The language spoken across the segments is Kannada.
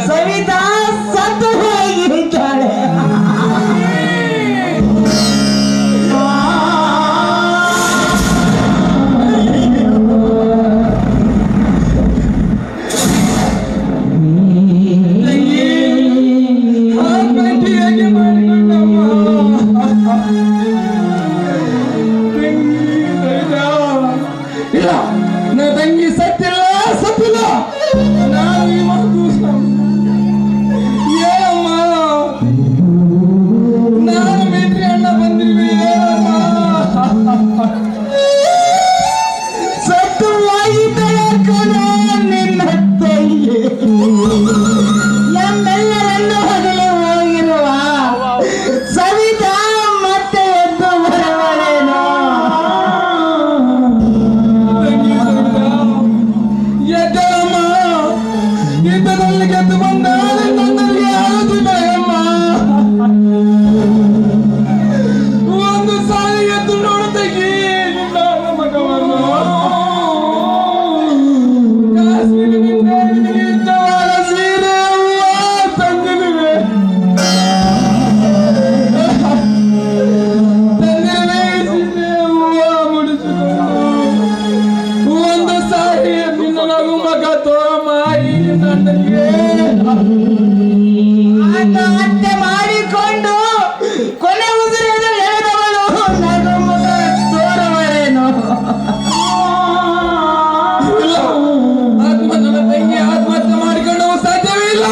ಸವಿತಾ ಸತ್ತು ಹೋಗಿದ್ದಾಳೆ. ತಂಗಿ ಸತ್ತಿಲ್ಲ ಸತ್ತಿಲ್ಲ. ನಾನು ಈ ಮಾತು ಏನಮ್ಮ, ನಾನು ಮೇಟ್ರಿ ಅಣ್ಣ ಬಂದಿಲ್ವಿ ಏನಮ್ಮ. ಸತ್ತು ಹೋಗಿದ್ದಾಳೆ ನಿನ್ನ ತಂಗಿ. ನಮ್ಮೆಲ್ಲರನ್ನು ಹೊಗಲಿ ಹೋಗಿರುವ ಸವಿತಾ ಮತ್ತೆ ಎದ್ದು ಬರುವಳೇನೋ. ಎದ್ದಳಮ್ಮ, ಯುದ್ಧದಲ್ಲಿ ಗೆದ್ದು ಬಂದ ನನಗೆ ಆಗುತ್ತಿಲ್ಲಮ್ಮ. ಒಂದು ಸಾರಿ ಎದ್ದು ನೋಡು ತಂಗಿ ನಿನ್ನ ಮಗವನ್ನು. ಕಾಶ್ಮೀರದಿಂದ ಇದ್ದವಳ ಸೀರೆ ಹೂವ ತಂದಿರುವೆ. ತಂದಿರುವೆ ಸೀರೆ ಹೂವ ಮುಡಿಸಿಕೊಂಡು ಒಂದು ಸಾರಿ ನಿನ್ನ ನಗು ಮಗ ತೋರಮ್ಮ ಈ ನನಗೆ. ಆತ್ಮಹತ್ಯೆ ಮಾಡಿಕೊಂಡು ಕೊನೆ ಉಸಿರಿನ ಎಳೆದವಳು ನಗು ಮುಖ ತೋರುವಳೇನೋ. ಇಲ್ಲ, ನನ್ನ ತಂಗಿ ಆತ್ಮಹತ್ಯೆ ಮಾಡಿಕೊಂಡು ಸಾಧ್ಯವೇ ಇಲ್ಲ.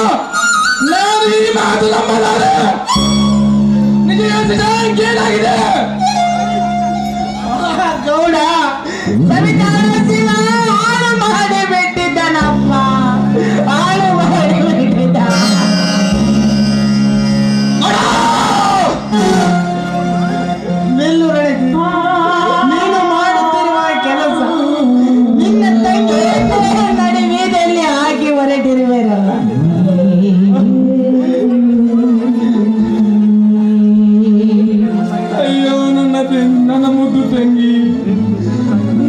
ನಾನು ಈ ಮಾತು ನಂಬಲಾರೆ. ನಿಜ ಏನಾಗಿದೆ? ಗೌಡ ಸವಿತಾಳ ಶಿವ ಹಾಳು ಮಾಡಿ ಬಿಟ್ಟಿದ್ದಾನಪ್ಪ, ಹಾಳು ಮಾಡಿ ಬಿಟ್ಟಿದ್ದ. ನಿಲ್ಲುರಳಿಸಿ ನೀನು ಮಾಡುತ್ತಿರುವ ಕೆಲಸ ನಿನ್ನ ತಂಗಿ ನಡುವೀದಲ್ಲಿ ಹಾಕಿ ಹೊರಟಿರುವೆರಲ್ಲ. ಅಯ್ಯೋ ನನ್ನ ಮುದ್ದು ತಂಗಿ,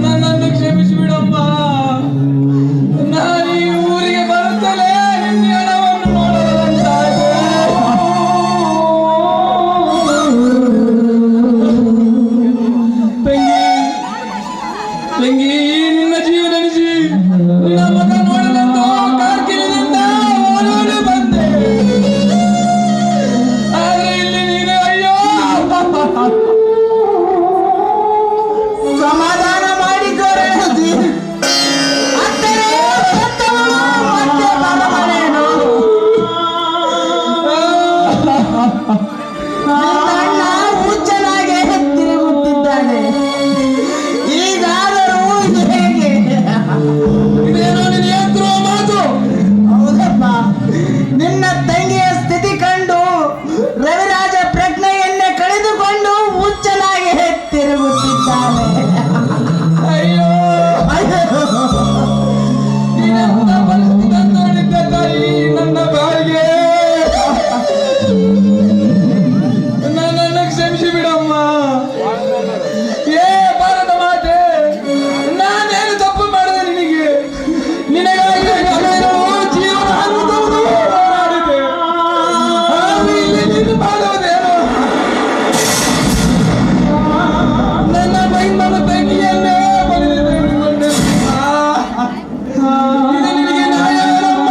ನನ್ನನ್ನು ಕ್ಷಮಿಸಿಬಿಡಮ್ಮ. ನಾನು ಈ ಊರಿಗೆ ಬರುತ್ತಲೇ ನಿನ್ನ ಹಣವನ್ನು ನೋಡೋದಂತಾಯ್ತು. ತಂಗಿ, ನಿನ್ನ ಜೀವ ನೆನೆಸಿ ನಿನ್ನ ಮಗ ನೋಡಲೆಂದು ಕಾರ್ಗಿಲದಿಂದ ಓಡೋಡಿ ಬಂದೆ. ಆದ್ರೆ ಇಲ್ಲಿ ನೀನು ಅಯ್ಯೋ ಸಮಾಧಾನ ಮಾಡಿಕೊಳ್ಳಿ. ಅಂದರೆ ಸತ್ತವನು ಮತ್ತೆ ಬರಬಾರೇನು. ನಿನ್ನ ಹುಚ್ಚನಾಗೆ ತಿರುಗುತ್ತಿದ್ದಾನೆ. ಈಗಾದರೂ ಹೇಗೆ? ಇದೇನೋ ನಿನ್ನ ಯಂತ್ರೋ ಮಾತು. ಹೌದಪ್ಪ, ನಿನ್ನ ತಂಗಿಯ ಸ್ಥಿತಿ ಕಂಡು ರವಿರಾಜ ಪ್ರಜ್ಞೆಯನ್ನೇ ಕಳೆದುಕೊಂಡು ಹುಚ್ಚನಾಗಿ ತಿರುಗುತ್ತಿದ್ದಾನೆ. ಅಯ್ಯೋ, ನೀನೆಂತ ಪರಿಸ್ಥಿತಿ ನೋಡಿದ್ದೆ ತಾಯಿ ನನ್ನ ಬಾಯಿಗೆ. ನನ್ನನ್ನು ಕ್ಷಮಿಸಿ ಬಿಡಮ್ಮ. ಏ ಭಾರತ ಮಾತೆ, ನಾನೇನು ತಪ್ಪು ಮಾಡಿದೆ ನಿನಗೆ? ನಿನಗಾಗಿ ನಾನು ಜೀವನ ಅನ್ನುವುದು ಹೋರಾಡಿದೆ. ಆದ್ರೆ ಇಲ್ಲಿ ನೀನು ಮಾಡುವುದೇನು? ನನ್ನ ಬೈಮನ ತಂಗಿಯನ್ನೇ ಬಲಿಗೆ ತೆಗೆದುಕೊಂಡೆ. ಇದು ನಿನಗೆ ನ್ಯಾಯವಮ್ಮ?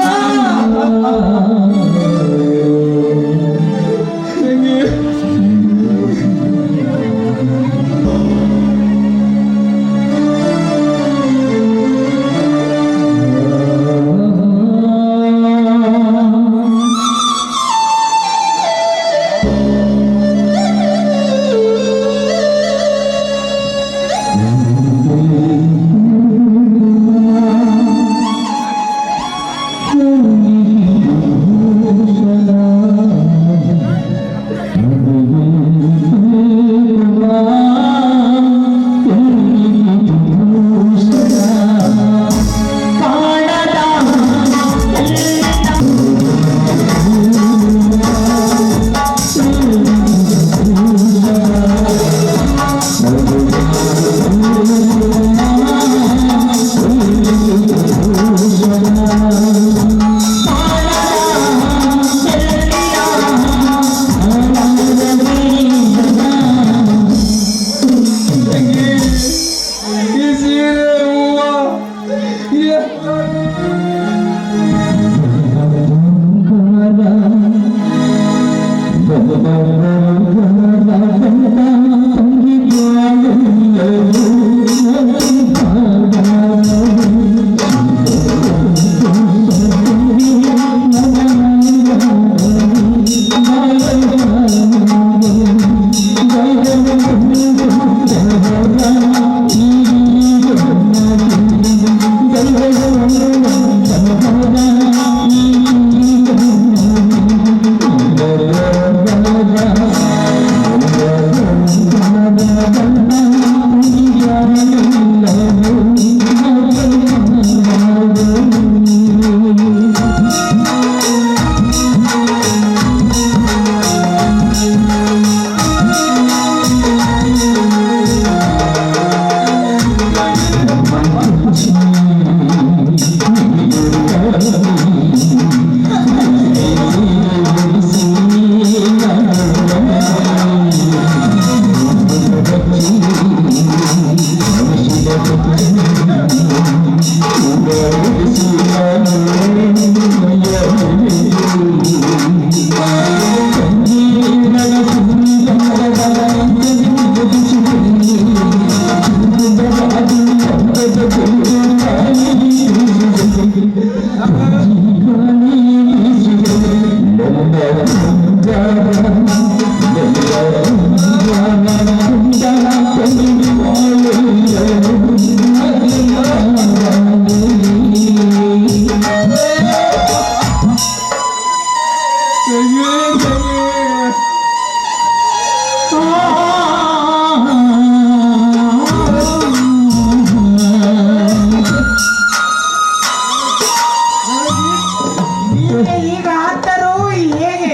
ಈಗ ಆತರು ಹೇಗೆ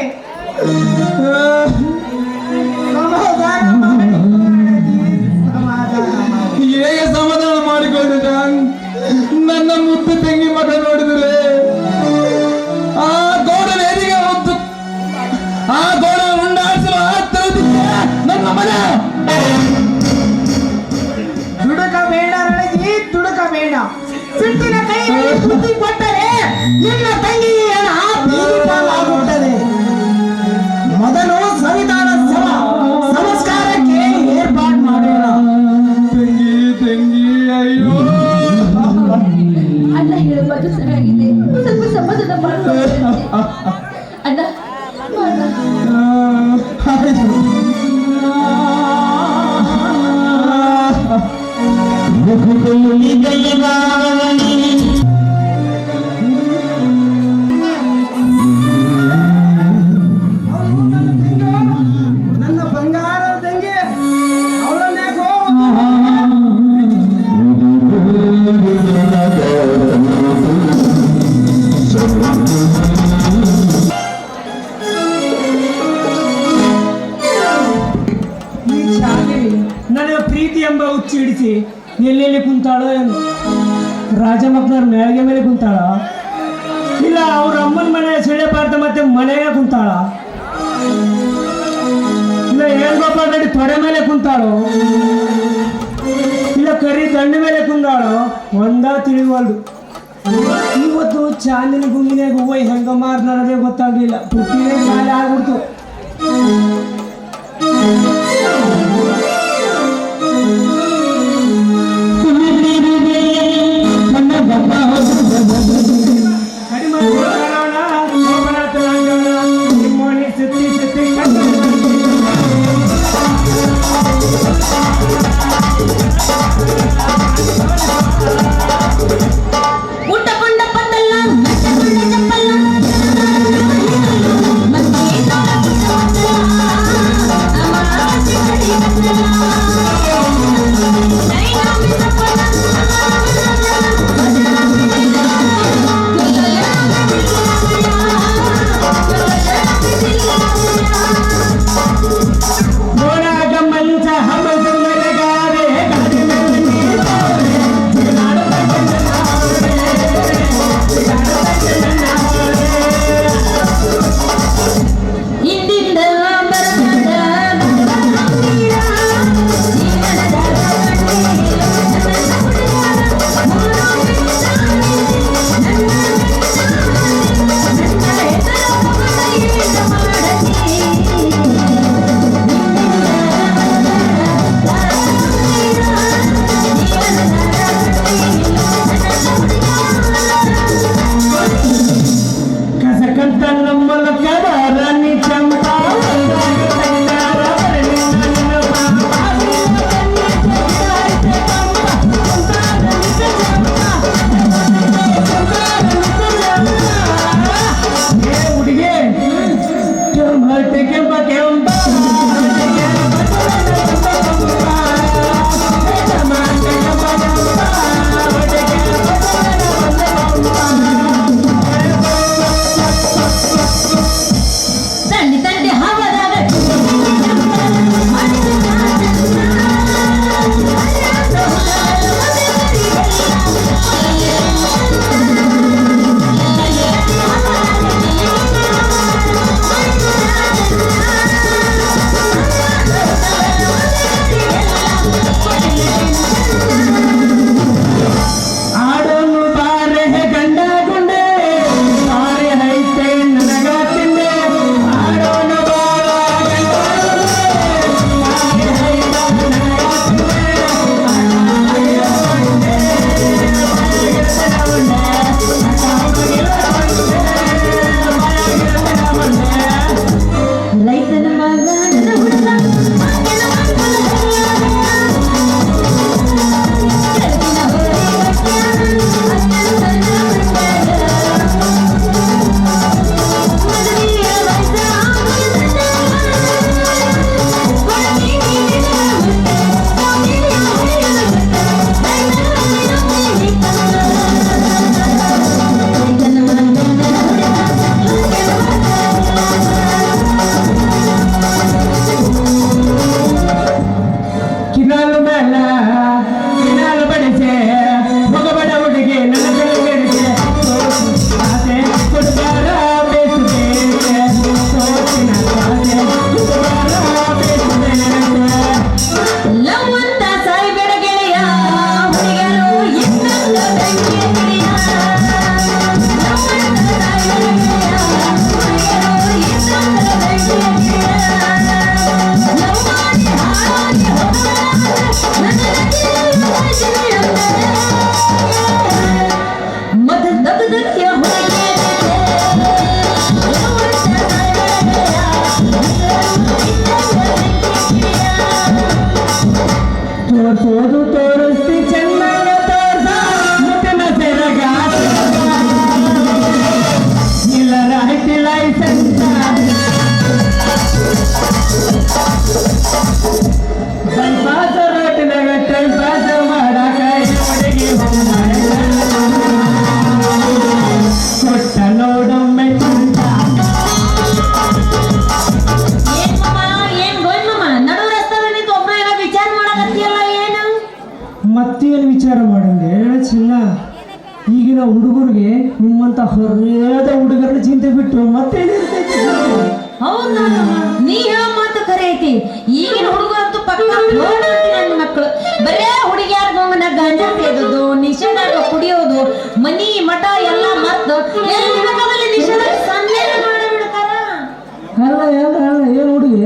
ಸಮಾಧಾನ ಮಾಡಿ, ಸಮಾಧಾನ ಮಾಡಿ. ಹೇಗೆ ಸಮಾಧಾನ ಮಾಡಿಕೊಂಡ ನನ್ನ ಮುದ್ದು ತಂಗಿ ಮಗ ನೋಡಿದ್ರೆ ಆ ಗೋಡನ ಎದಿಗೆ ಹೊತ್ತು ಆ ಗೋಡನ ಉಂಡಾಡಿಸಲು ಆಗ್ತಿರೋದಿಕ್ಕೆ ನನ್ನ ಮನೆ ದುಡುಕಬೇಡ ರಣಜಿ, ದುಡುಕಬೇಡ. ಸಿಟ್ಟಿನ ಕೈಯಲ್ಲಿ ಬುದ್ಧಿ ಕೊಟ್ಟರೆ ನಿನ್ನ ತಂಗಿಗೆ ಬೀದಿ ಪಾಲಾಗುತ್ತದೆ. ಮೊದಲು ಸಂವಿಧಾನ ಸಭಾ ಸಂಸ್ಕಾರಕ್ಕೆ ಏರ್ಪಾಡು ಮಾಡೋಣ. ತಂಗಿ ತಂಗಿ ಅಯ್ಯೋ ಅಣ್ಣ ಹೇಳುವುದು ಸರಿಯಾಗಿದೆ, ಸ್ವಲ್ಪ ಸಮಾಧಾನ ಮಾಡುವ ಅಣ್ಣ ನನ್ನ ಬಂಗಾರ ತಂಗಿ ಅವಳನ್ನೇ ನನಗೆ ಪ್ರೀತಿ ಎಂಬ ಹುಚ್ಚು ಹಿಡಿಸಿ ಎಲ್ಲೆಲ್ಲಿ ಕುಂತಾಳೋ ಏನು, ರಾಜಮಕ್ಳವ್ರ ಮೆಳಗೆ ಮೇಲೆ ಕುಂತಾಳ, ಇಲ್ಲ ಅವ್ರ ಅಮ್ಮನ ಮನೆ ಸೊಳ್ಳೆ ಪಾರ್ಥ ಮತ್ತೆ ಮನೆಗೆ ಕುಂತಾಳ, ಇಲ್ಲ ಗೋಪಾಲ್ ರೆಡ್ಡಿ ತೊಡೆ ಮೇಲೆ ಕುಂತಾಳು, ಇಲ್ಲ ಕರಿ ದಂಡ ಮೇಲೆ ಕುಂತಾಳು, ಒಂದ ತಿಳಿವಲ್ದು. ಇವತ್ತು ಚಾಂದಿನ ಗುಂಗಿನಾಗ ಹೂವ ಹೆಂಗ ಮಾರ್ನಾರದೇ ಗೊತ್ತಾಗ್ಲಿಲ್ಲ, ಪುಟ್ಟಿನೇ ಖಾಲಿ ಆಗ್ಬಿಡ್ತು. ಊಟಕೊಂಡ ಪತ್ತಲ್ಲ ಮೆಟ್ಟಕೊಂಡ ಚಪ್ಪಲ್ಲ ಮತ್ತೆ ತೋರ್ಸೋದು ತೋರಿಸ್ತಿ ಚೆನ್ನಾಗ ತೋರ್ಸ ಮುಟ್ಟಿನ ಸೆರಗ ಇಲ್ಲರ ಐತಿ ಲೈಸೆನ್ಸ್ ಬೈಪಾಸ ರೋಟಿನಾಗ ಟೈಮ್ ಪಾಸ ಮಾಡಾಕ ಹುಡುಗಿ ಕೊಟ್ಟ ನೋಡೊಮ್ಮೆ ಕುಂಟ ಮತ್ತೇನು ವಿಚಾರ ಮಾಡಂಗೆ ಚಿನ್ನ ಈಗಿನ ಹುಡುಗರಿಗೆ ನಿಮ್ಮಂತ ಹೊರೆಯಾದ ಹುಡುಗರ ಚಿಂತೆ ಬಿಟ್ಟು ಮತ್ತೇನಿರ್ತೈತಿ ಹೌದಾ ನೀ ಹೇಳೋ ಮಾತು ಖರೆ ಐತಿ ಈಗಿನ ಹುಡುಗರಂತೂ ಪಕ್ಕ ನನ್ನ ಮಕ್ಕಳು ಬರೇ ಹುಡುಗಿಯಾರ ಗೋಂಗನ ಗಂಜ ಸೇದೋದು ನಿಷೇಧಾಗ ಕುಡಿಯೋದು ಮನಿ ಮಠ ಎಲ್ಲ ಮದ್ದು ನಿಷೇಧ ಸನ್ನೇನ ಮಾಡಿಬಿಡ್ತಾರ ಅಲ್ಲ ಏನು ಹುಡುಗಿ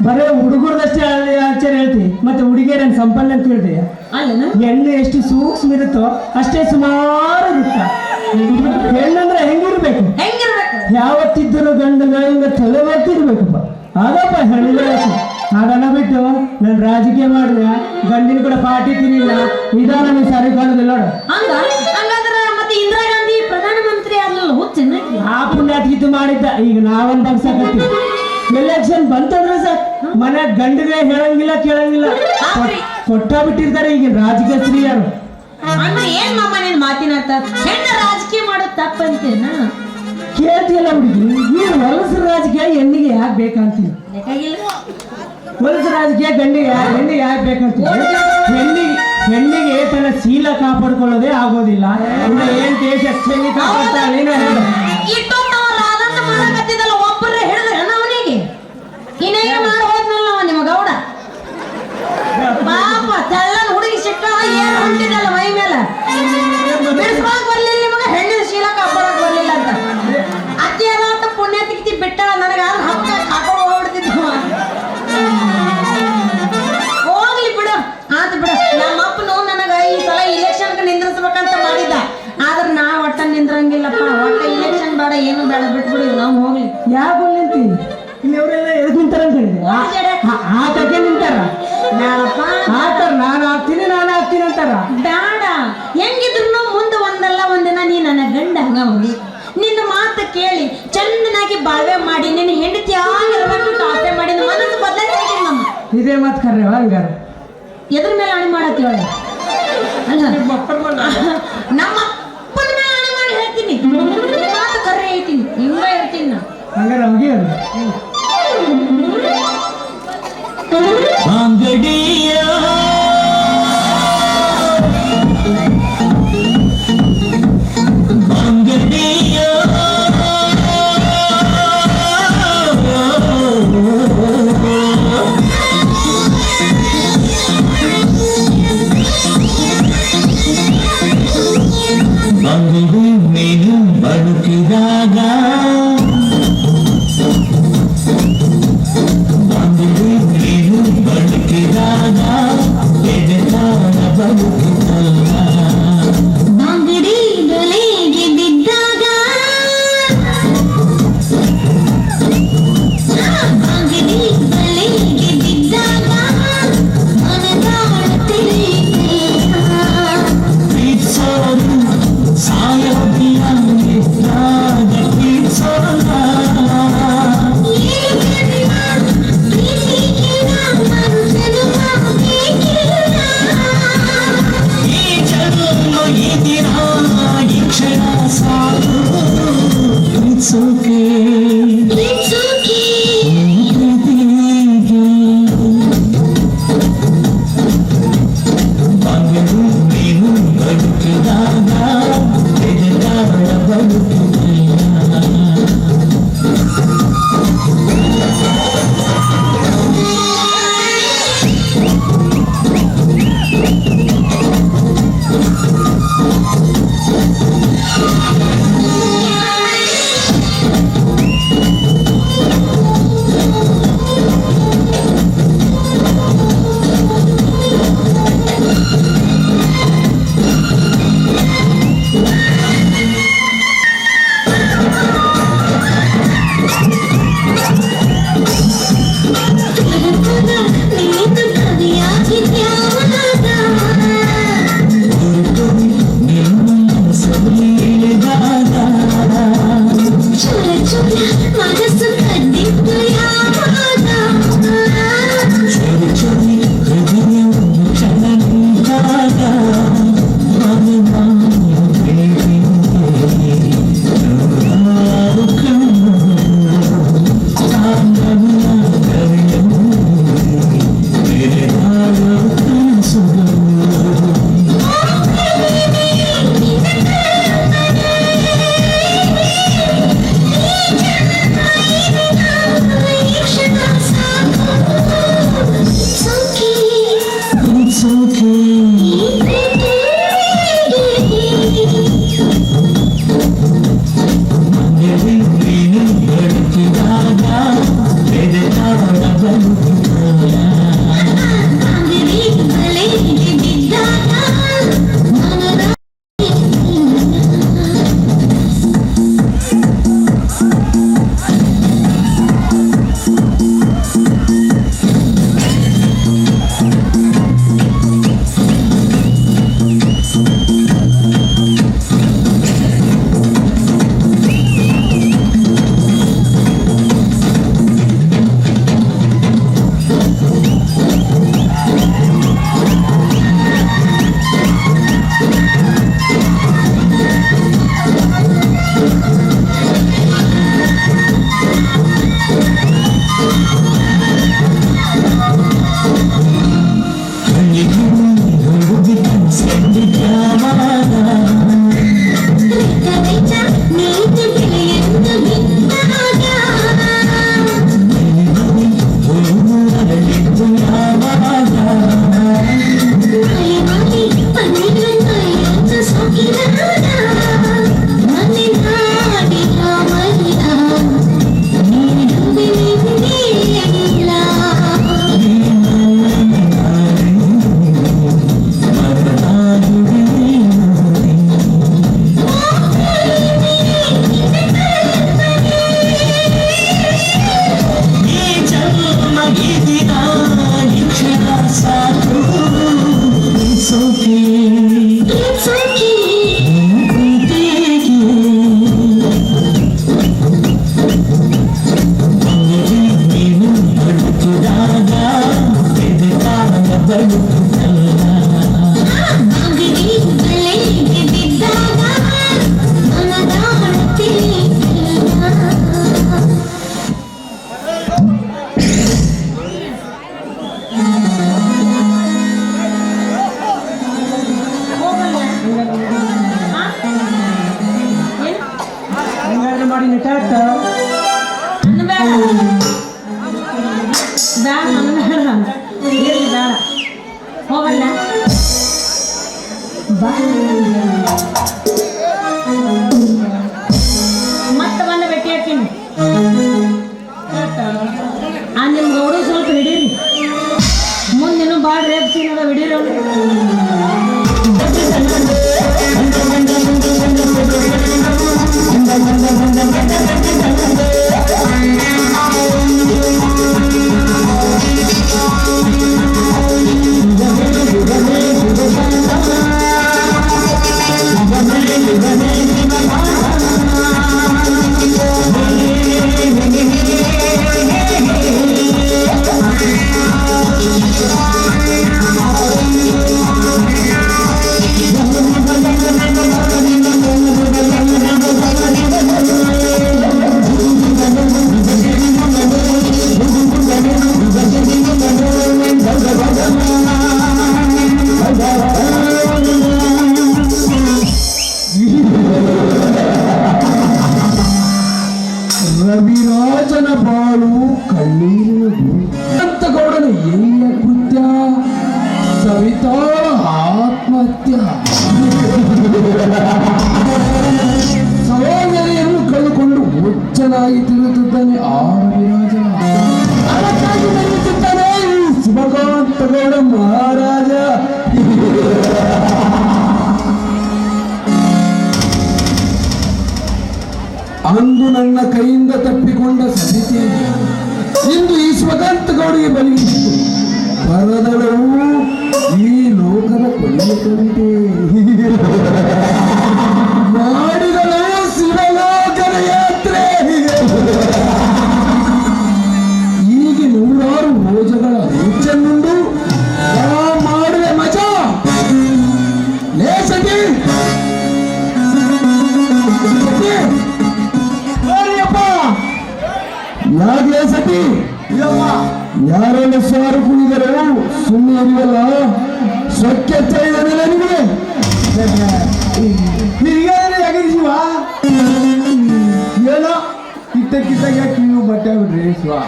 ಬರೇ ಹುಡುಗರದಷ್ಟೇ ಆಚಾರ ಹೇಳ್ತಿ ಮತ್ತೆ ಹುಡುಗಿಯರ ಸಂಪನ್ನ ಅಂತ ಹೇಳ್ತಿ ಅಲ್ಲನ ಹೆಣ್ಣು ಎಷ್ಟು ಸೂಕ್ಷ್ಮ ಇರುತ್ತೋ ಅಷ್ಟೇ ಸುಮಾರು ಇರುತ್ತ ಹೆಣ್ಣಂದ್ರೆ ಹೆಂಗಿರ್ಬೇಕು ಯಾವತ್ತಿದ್ದರೂ ಗಂಡನ ಹಿಂಗ ತಲೆ ಬರ್ತಿರ್ಬೇಕಪ್ಪ ಅದಪ್ಪ ಹೆಣ್ಣಿನ ಅದನ್ನ ಬಿಟ್ಟು ನಾನು ರಾಜಕೀಯ ಮಾಡಿದೆ ಗಂಡಿನ ಕೂಡ ಪಾರ್ಟಿ ತಿನ್ನಿಲ್ಲ ಇದ ನನಗೆ ಸರಿ ಕಾಣೋದಿಲ್ಲ ನೋಡು ಹಂಗಾದ್ರೆ ಮತ್ತೆ ಇಂದಿರಾ ಗಾಂಧಿ ಪ್ರಧಾನಮಂತ್ರಿ ಅಲ್ಲ ಹುಚ್ಚ ಆ ಪುಣ್ಯಾತ್ಗಿತ್ತು ಮಾಡಿದ್ದ ಈಗ ನಾವೊಂದು ಬಗ್ಸಕತ್ತೀವಿ ಎಲೆಕ್ಷನ್ ಬಂತಂದ್ರೆ ಸರ್ ಮನೆ ಗಂಡಿಗೆ ಹೇಳಂಗಿಲ್ಲ ಕೇಳಂಗಿಲ್ಲ ಕೊಟ್ಟ ಬಿಟ್ಟಿರ್ತಾರೆ ಈಗ ರಾಜಕೀಯ ಸ್ತ್ರೀಯರು ಅಣ್ಣ ಏನ್ ಮಾಮ ನೀನ್ ಮಾತಿನ ಅರ್ಥ ಹೆಣ್ಣ ರಾಜಕೀಯ ಮಾಡೋದು ತಪ್ಪಂತೇನ ಕೇಳ್ತಿಯಲ್ಲ ಹುಡುಗಿ ಈ ಹೊಲಸು ರಾಜಕೀಯ ಹೆಣ್ಣಿಗೆ ಯಾಕೆ ಬೇಕಂತೀವಿ ಹೊಲಸು ರಾಜಕೀಯ ಹೆಣ್ಣಿಗೆ ಯಾಕೆ ಬೇಕಂತೀವಿ ಹೆಣ್ಣಿಗೆ ತನ್ನ ಶೀಲ ಕಾಪಾಡ್ಕೊಳ್ಳೋದೇ ಆಗೋದಿಲ್ಲ ಏನ್ ದೇಶ ಕಾಪಾಡ್ತಾಳೆ ಒಬ್ಬರೇ ಹೇಳಿದ್ರೆ ಅವನಿಗೆ ಇನ್ನೇನು ಮಾಡಿ ಹೋದ್ನಲ್ಲ ನಿಮ್ಮ ಗೌಡ ಪಾಪ ತೆಳ್ಳನ ಹುಡುಗಿ ಸಿಕ್ಕ ಏನು ಹೊಂಟಿದಲ್ಲ ಮೈ ಮೇಲೆ ಬಿಡಿಸ್ಕೊಳಕ್ ಬರ್ಲಿಲ್ಲ ನಿಮಗೆ ಹೆಣ್ಣಿನ ಶೀಲ ಕಾಪಾಡಕ್ ಬರ್ಲಿಲ್ಲ ಅಂತ ಅತಿ ಎಲ್ಲ ಅಂತ ಪುಣ್ಯ ತಿಕ್ತಿ ಬಿಟ್ಟಾಳ ನನಗೆ ಆದ್ರೆ ಹಕ್ಕ ಹಾಕೊಂಡು ಹೋಗ್ಬಿಡ್ತಿದ್ವ ಹೋಗ್ಲಿ ಬಿಡು ಆತ ಬಿಡು ನಮ್ಮ ಅಪ್ಪನು ನನಗ ಈ ಸಲ ಇಲೆಕ್ಷನ್ಗೆ ನಿಂದ್ರಿಸ್ಬೇಕಂತ ಮಾಡಿದ್ದ ಆದ್ರೆ ನಾ ಒಟ್ಟ ನಿಂದ್ರಂಗಿಲ್ಲಪ್ಪ ಒಟ್ಟ ಇಲೆಕ್ಷನ್ ಬೇಡ ಏನು ಬೇಡ ಬಿಟ್ಬಿಡು ನಾವು ಹೋಗ್ಲಿ ಯಾಕೆ ನಿಂತಿ ಇಲ್ಲಿವರೆಲ್ಲ ಎದಕ್ ನಿಂತಾರ ಆತಕ್ಕೆ ನಿಂತಾರ ಆತರ ನಾನು ಆಗ್ತೀನಿ ಅಂತಾರ ಬೇಡ ಹೆಂಗಿದ್ರು ಮುಂದೆ ಒಂದಲ್ಲ ಒಂದಿನ ನೀ ನನ್ನ ಗಂಡ ಹಂಗ ಹೋಗಿ ನಿನ್ನ ಮಾತು ಕೇಳಿ ಚೆನ್ನಾಗಿ ಬಾಳ್ವೆ ಮಾಡಿ ನಿನ್ನ ಹೆಂಡತಿ ಆಗಿರ್ಬೇಕು ಆಸೆ ಮಾಡಿ ಮನಸ್ಸು ಬದಲಾಯಿಸ್ತೀನಿ ನಮ್ಮ ಇದೇ ಮಾತು ಕರ್ರೆ ಹಂಗಾರ ಎದ್ರ ಮೇಲೆ ಅಣಿ ಮಾಡತ್ತೀವ ಅಲ್ಲ ನಮ್ಮ ಅಪ್ಪನ ಮೇಲೆ ಅಣಿ ಮಾಡಿ ಹೇಳ್ತೀನಿ ಮಾತು ಕರ್ರೆ ಹೇಳ್ತೀನಿ ಹಿಂಗ ಹೇಳ್ತೀನಿ ನಾ ಹಂಗಾರ ಹೋಗಿ ಅಂಗಡಿಯ ಅಂಗಡಿ ಮೇನು ಬಡುಕಿದಾಗ ನಿನ್ನ ಟಾಟ ನನ್ನ ಬೇಡ ಬೇಡ ನನ್ನ ಬೇಡ ಇರ್ಲಿ ಬೇಡ ಹೋಗಲ್ಲ ಬಾ ಮತ್ತೆ ಬಂದ ಭೇಟಿ ಹಾಕಿನಿ ಆ ನಿಮ್ ಗೌಡು ಸ್ವಲ್ಪ ಹಿಡೀರಿ ಮುಂದಿನ ಭಾಳ ರೇಪ್ ಸೀನ್ ಅದ ಹಿಡೀರಿ ರವಿರಾಜನ ಬಾಳು ಕಣ್ಣೀರಿನ ಗೌಡನ ಎಲ್ಲ ಕೃತ್ಯ ಸವಿತಾಳ ಆತ್ಮಹತ್ಯ ಸೌಂದರ್ಯವನ್ನು ಕಳೆದುಕೊಂಡು ಹುಚ್ಚನಾಗಿ ತಿರುಗುತ್ತಿದ್ದಾನೆ ಆ ರವಿರಾಜ ಅದಕ್ಕಾಗಿ ಬರೆಯುತ್ತಿದ್ದಾನೆ ಈ ಶಿವಕಾಂತ ಗೌಡ ಮಹಾರಾಜ ಅಂದು ನನ್ನ ಕೈಯಿಂದ ತಪ್ಪಿಕೊಂಡ ಸಮಿತಿ ಇಂದು ಈ ಶಿವಕಾಂತ ಗೌಡಿಗೆ ಬಲಿಯಿತ್ತು ಬರದಳವು ಈ ಲೋಕದ ಕೊನೆಯ ಕವಿತೆ ಮಾಡಿದಳು ಶಿವಲೋಕದ ಯಾತ್ರೆ ಈಗ ನೂರಾರು ಭೋಜಗಳ ರುಚಿಯನ್ನುಂಡು ಮಾಡುವೆ ಮಜಾ ಲೇಸಟಿ ಯಾಕೆ ಸತಿ ಯಾರೆಲ್ಲ ಸಾರು ಕುಣಿದರು ಸುಮ್ಮನೆ ಇರುವಲ್ಲ ಸೊಕ್ಕೆ ಚೈದಲ್ಲ ನಿಮಗೆ ಯಾಕೆ ಶಿವ ಏನೋ ಕಿತ್ತ ಯಾಕೆ ನೀವು ಬಟ್ಟೆ ಬಿಡ್ರಿ ಶಿವ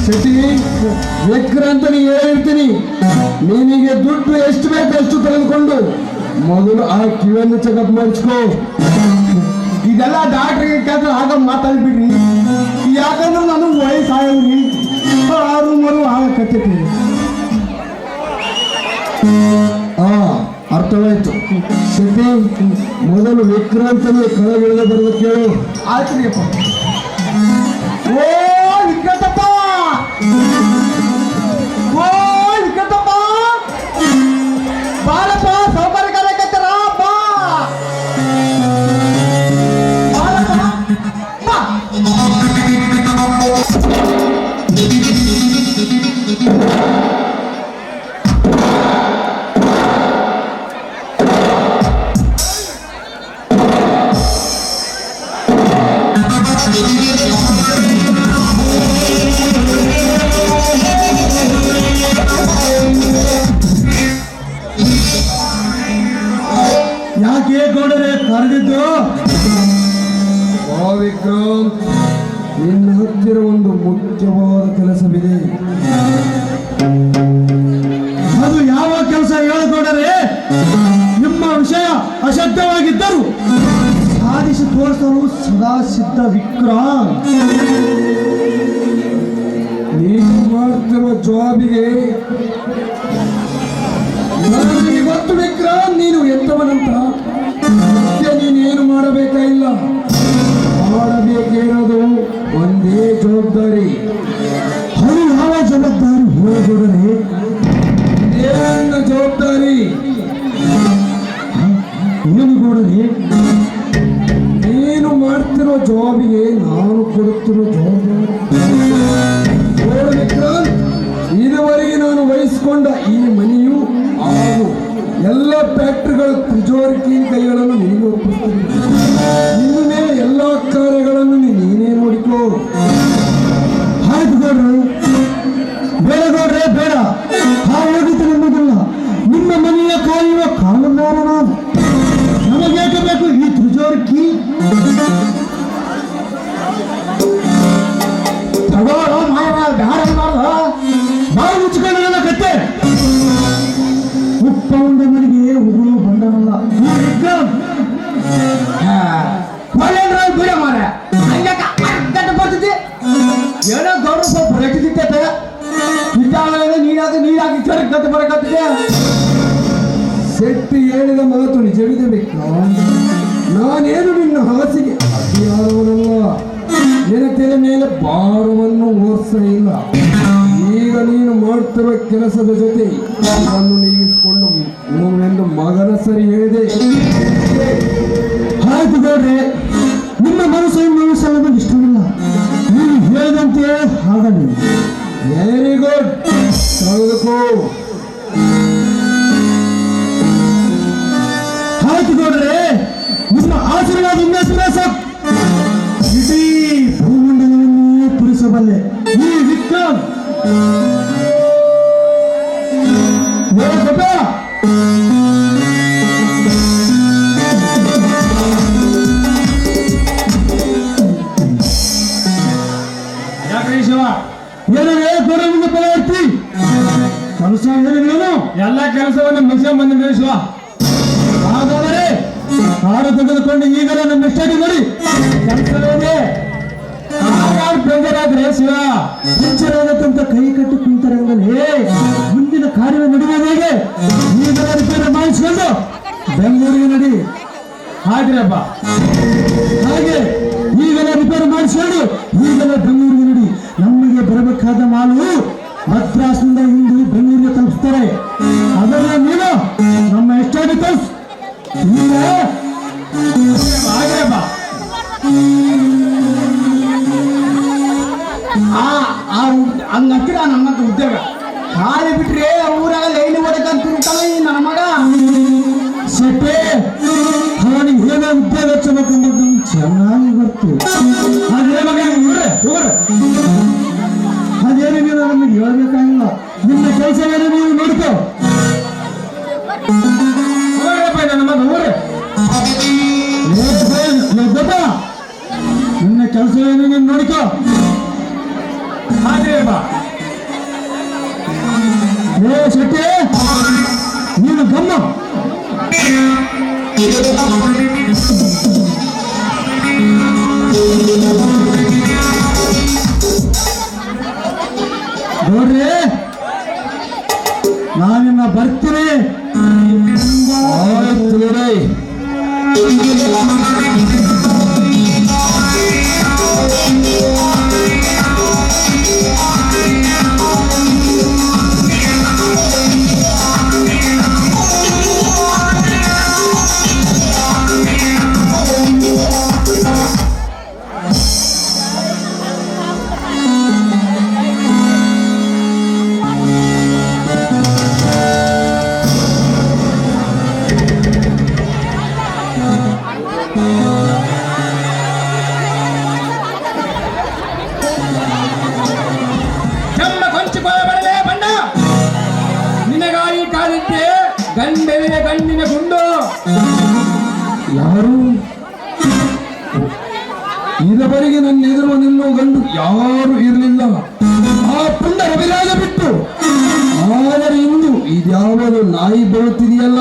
ಸತಿ ವ್ಯಕ್ರ ಅಂತ ನೀವು ಹೇಳಿರ್ತೀನಿ ನಿನಗೆ ದುಡ್ಡು ಎಷ್ಟು ಬೇಕು ಅಷ್ಟು ತೆಗೆದುಕೊಂಡು ಮೊದಲು ಆ ಕಿವಿಯನ್ನು ಚೆಕಪ್ ಮಾಡಿಸ್ಕೋ ಇದೆಲ್ಲ ಡಾಕ್ಟ್ರಿಗೆ ಕೇಳಿದ್ರೆ ಆಗ ಮಾತಾಡ್ಬಿಡ್ರಿ ಯಾಕಂದ್ರೆ ನನಗೆ ವಯಸ್ಸಾಗ್ರಿ ಆರು ಮರು ಆಗಕತ್ತೈತಿ ಅರ್ಥವಾಯ್ತು ಸತಿ ಮೊದಲು ವಿಕ್ರಾಂತನೇ ಕೆಳಗಿಳಿದ ಬರುವ ಕೇಳು ಆಯ್ತು ಅಪ್ಪ ಓ ವಿಕ್ರತಪ್ಪ ಓ ವಿಕ್ರತಪ್ಪ ಬಾರಪ್ಪ ಸೌಕರ್ಯ ಕಾರ್ಯಕರ್ತರ ಬಾ ಯಾಕೆ ಗೌಡರೆ ಕರೆದಿದ್ದು ವಿಕ್ರಮ್ ನಿನ್ನ ಹತ್ತಿರ ಒಂದು ಮುಖ್ಯವಾದ ಕೆಲಸವಿದೆ ಅದು ಯಾವ ಕೆಲಸ ಹೇಳಿಕೊಡರೆ ನಿಮ್ಮ ವಿಷಯ ಅಶಕ್ತವಾಗಿದ್ದರು ಸಾಧಿಸಿ ತೋರಿಸಲು ಸದಾ ಸಿದ್ಧ ವಿಕ್ರಮ್. ನೀನು ಮಾಡ್ತಿರುವ ಜಾಬಿಗೆ ನನಗೆ ಇವತ್ತು ವಿಕ್ರಮ್ ನೀನು ಎತ್ತವನಂತ ನೀನೇನು ಮಾಡಬೇಕಾಗಿಲ್ಲ. ಮಾಡಬೇಕಿರೋದು ಒಂದೇ ಜವಾಬ್ದಾರಿ. ಅದು ಯಾವ ಜವಾಬ್ದಾರಿ ಹೇಳಿಕೊಡರೆ ನನ್ನ ಜವಾಬ್ದಾರಿ ಏನು ಕೊಡರೆ ನೀನು ಮಾಡ್ತಿರೋ ಜಾಬಿಗೆ ನಾನು ಕೊಡುತ್ತಿರೋ ಜವಾಬ್ದಾರಿ. ನೋಡು ವಿಕ್ರಾಂತ್, ಇದುವರೆಗೆ ನಾನು ವಹಿಸಿಕೊಂಡ ಈ ಮನೆಯು ಹಾಗೂ ಎಲ್ಲ ಫ್ಯಾಕ್ಟ್ರಿಗಳ ತಿಜೋರಿಕೆ ಕೈಗಳನ್ನು ನಿನಗೆ ಒಪ್ಪಿಸ್ತೀನಿ. ಇನ್ನು ಮೇಲೆ ಎಲ್ಲ ಕಾರ್ಯಗಳನ್ನು ನೀನೇ ನೋಡಿಕೋ. ಆಯ್ತು ಗೌಡ್ರೆ, ಬೇಡ ಗೌಡ್ರೆ ಬೇಡ, ಹಾಗಾಗಿತ್ತು ನಿಮಗಿಲ್ಲ. ನಿಮ್ಮ ಮನೆಯ ಕಾಯುವ ಕಾಲುದಾರ ನಾನು. ನಮಗೇಕೆ ಬೇಕು ಈ ತುಜೋರ್ಕಿ ಸರಿ ಕತೆ ಬರಕತ್ತಿದೆ. ಶೆಟ್ಟಿ ಹೇಳಿದ ಮಾತು ನಿಜವಿದೆ ಬೇಕು. ನಾನೇನು ನಿನ್ನ ಹಾಸಿಗೆ ಅತಿಯಾದವನಲ್ಲ, ನಿನ್ನ ತಲೆ ಮೇಲೆ ಭಾರವನ್ನು ಓರ್ಸ ಇಲ್ಲ. ಈಗ ನೀನು ಮಾಡ್ತಿರುವ ಕೆಲಸದ ಜೊತೆ ಅದನ್ನು ನೀಗಿಸಿಕೊಂಡು ಎಂದು ಮಗನ ಸರಿ ಹೇಳಿದೆ. ಆಯ್ತು ಗೌಡ್ರೆ, ನಿಮ್ಮ ಮನಸ್ಸನ್ನು ನೋಯಿಸಲು ನನಗೆ ಇಷ್ಟವಿಲ್ಲ. ನೀವು ಹೇಳಿದಂತೆ ಆಗಲಿ. ವೆರಿ ಗುಡ್, ತೆಗೆದುಕೋ. ಆಯ್ತು ಗೌಡ್ರೆ, ನಿಮ್ಮ ಆಶೀರ್ವಾದದಿಂದ ಇಡೀ ಭೂಮಂಡಲವನ್ನು ಪುರಿಸಬಲ್ಲೆ ಈ ವಿಕ್ರಮ್. ಯಾಕ್ರಿ ಶಿವ ಏನಂದ್ರೆ ಗೌರವದಿಂದ ಫಲ ಇರ್ತಿ ಕೆಲಸ ಏನು? ಎಲ್ಲ ಕೆಲಸವನ್ನು ಮುಗಿಸ್ಕೊಂಡ್ ಬಂದಿದ್ದೀವಿ ಶಿವ. ಹಾಗಾದರೆ ಕಾರು ತೆಗೆದುಕೊಂಡು ಈಗಲೇ ನಮ್ಮ ಸ್ಟಡಿ ಮಾಡಿ ಕೆಲಸವೇನೆ. ಬೇಜಾರಾದ್ರೆ ಶಿವ ಹುಚ್ಚರಾಗತ್ತಂತ ಕೈ ಕಟ್ಟಿ ಕುಂತರಂಗಲೇ ಮುಂದಿನ ಕಾರ್ಯ ನಡೆಯುವುದು ಹೇಗೆ? ಈಗಲೇ ರಿಪೇರಿ ಮಾಡಿಸ್ಕೊಂಡು ಬೆಂಗಳೂರಿಗೆ ನಡಿ. ಹಾಗ್ರಪ್ಪ. ಹಾಗೆ ಈಗಲೇ ರಿಪೇರಿ ಮಾಡಿಸ್ಕೊಂಡು ಈಗಲೇ ಬೆಂಗಳೂರಿಗೆ ನಡಿ. ನಮಗೆ ಬರಬೇಕಾದ ಮಾಲು ಮದ್ರಾಸ್ನಿಂದ ಇಂದು ಬೆಂಗಳೂರಿಗೆ ತಲುಪಿಸ್ತಾರೆ. ಅದನ್ನ ನೀನು ನಮ್ಮ ಎಸ್ಟಾಡಿ ತಲುಪಿಸ್. ಹಾಗ್ರಪ್ಪ. ಹಂಗಂತೀರ ನಮ್ಮಂತ ಉದ್ಯೋಗ ಖಾಲಿ ಬಿಟ್ರೆ ಊರಾಗ ಲೈನ್ ಹೊಡಕಂತಿರ್ತಾನೆ ಈ ನನ್ನ ಮಗ. ಸೆಟ್ಟೆ ಅವನಿಗೆ ಏನೇ ಉದ್ಯೋಗ ಹಚ್ಚಬೇಕು ಅನ್ನೋದು ಚೆನ್ನಾಗಿ ಗೊತ್ತು. ಅದೇ ಮಗ ಅದೇನು ನೀವು ನಮಗೆ ಹೇಳ್ಬೇಕಾಗಿಲ್ಲ. ನಿಮ್ಮ ಕೆಲಸ ಏನು ನೀವು ನೋಡ್ಕೋ. ನನ್ನ ಮಗ ಊರೇ ಗೊತ್ತ, ನಿನ್ನ ಕೆಲಸ ಏನು ನೀನು ನೋಡ್ಕೋ. ಹಾಗ್ರಪ್ಪ. ಏ ಶೆಟ್ಟಿ, ನೀನು ಗಮ್ಮ. ನೋಡ್ರಿ, ನಾನಿನ್ನ ಬರ್ತೀನಿ. ಆಯ್ತು ನೋಡಿ. ಕೆಮ್ಮ ಕೊಂಚಿಕೊಳ್ಳ ಬರಲೇ ಬಣ್ಣ ನಿನಗಾಗಿ ಕಾದಿದ್ದೆ ಗಂಡವಿನ ಗಂಡಿನ ಗುಂಡು. ಯಾರು ಇದುವರೆಗೆ ನನ್ನ ಎದುರು ನಿಲ್ಲುವ ಗಂಡು ಯಾರು ಇರಲಿಲ್ಲ. ಆ ಪುಂಡ ರವಿರಾಜ ಬಿಟ್ಟು. ಆದರೆ ಇಂದು ಇದ್ಯಾವುದು ನಾಯಿ ಬರುತ್ತಿದೆಯಲ್ಲ.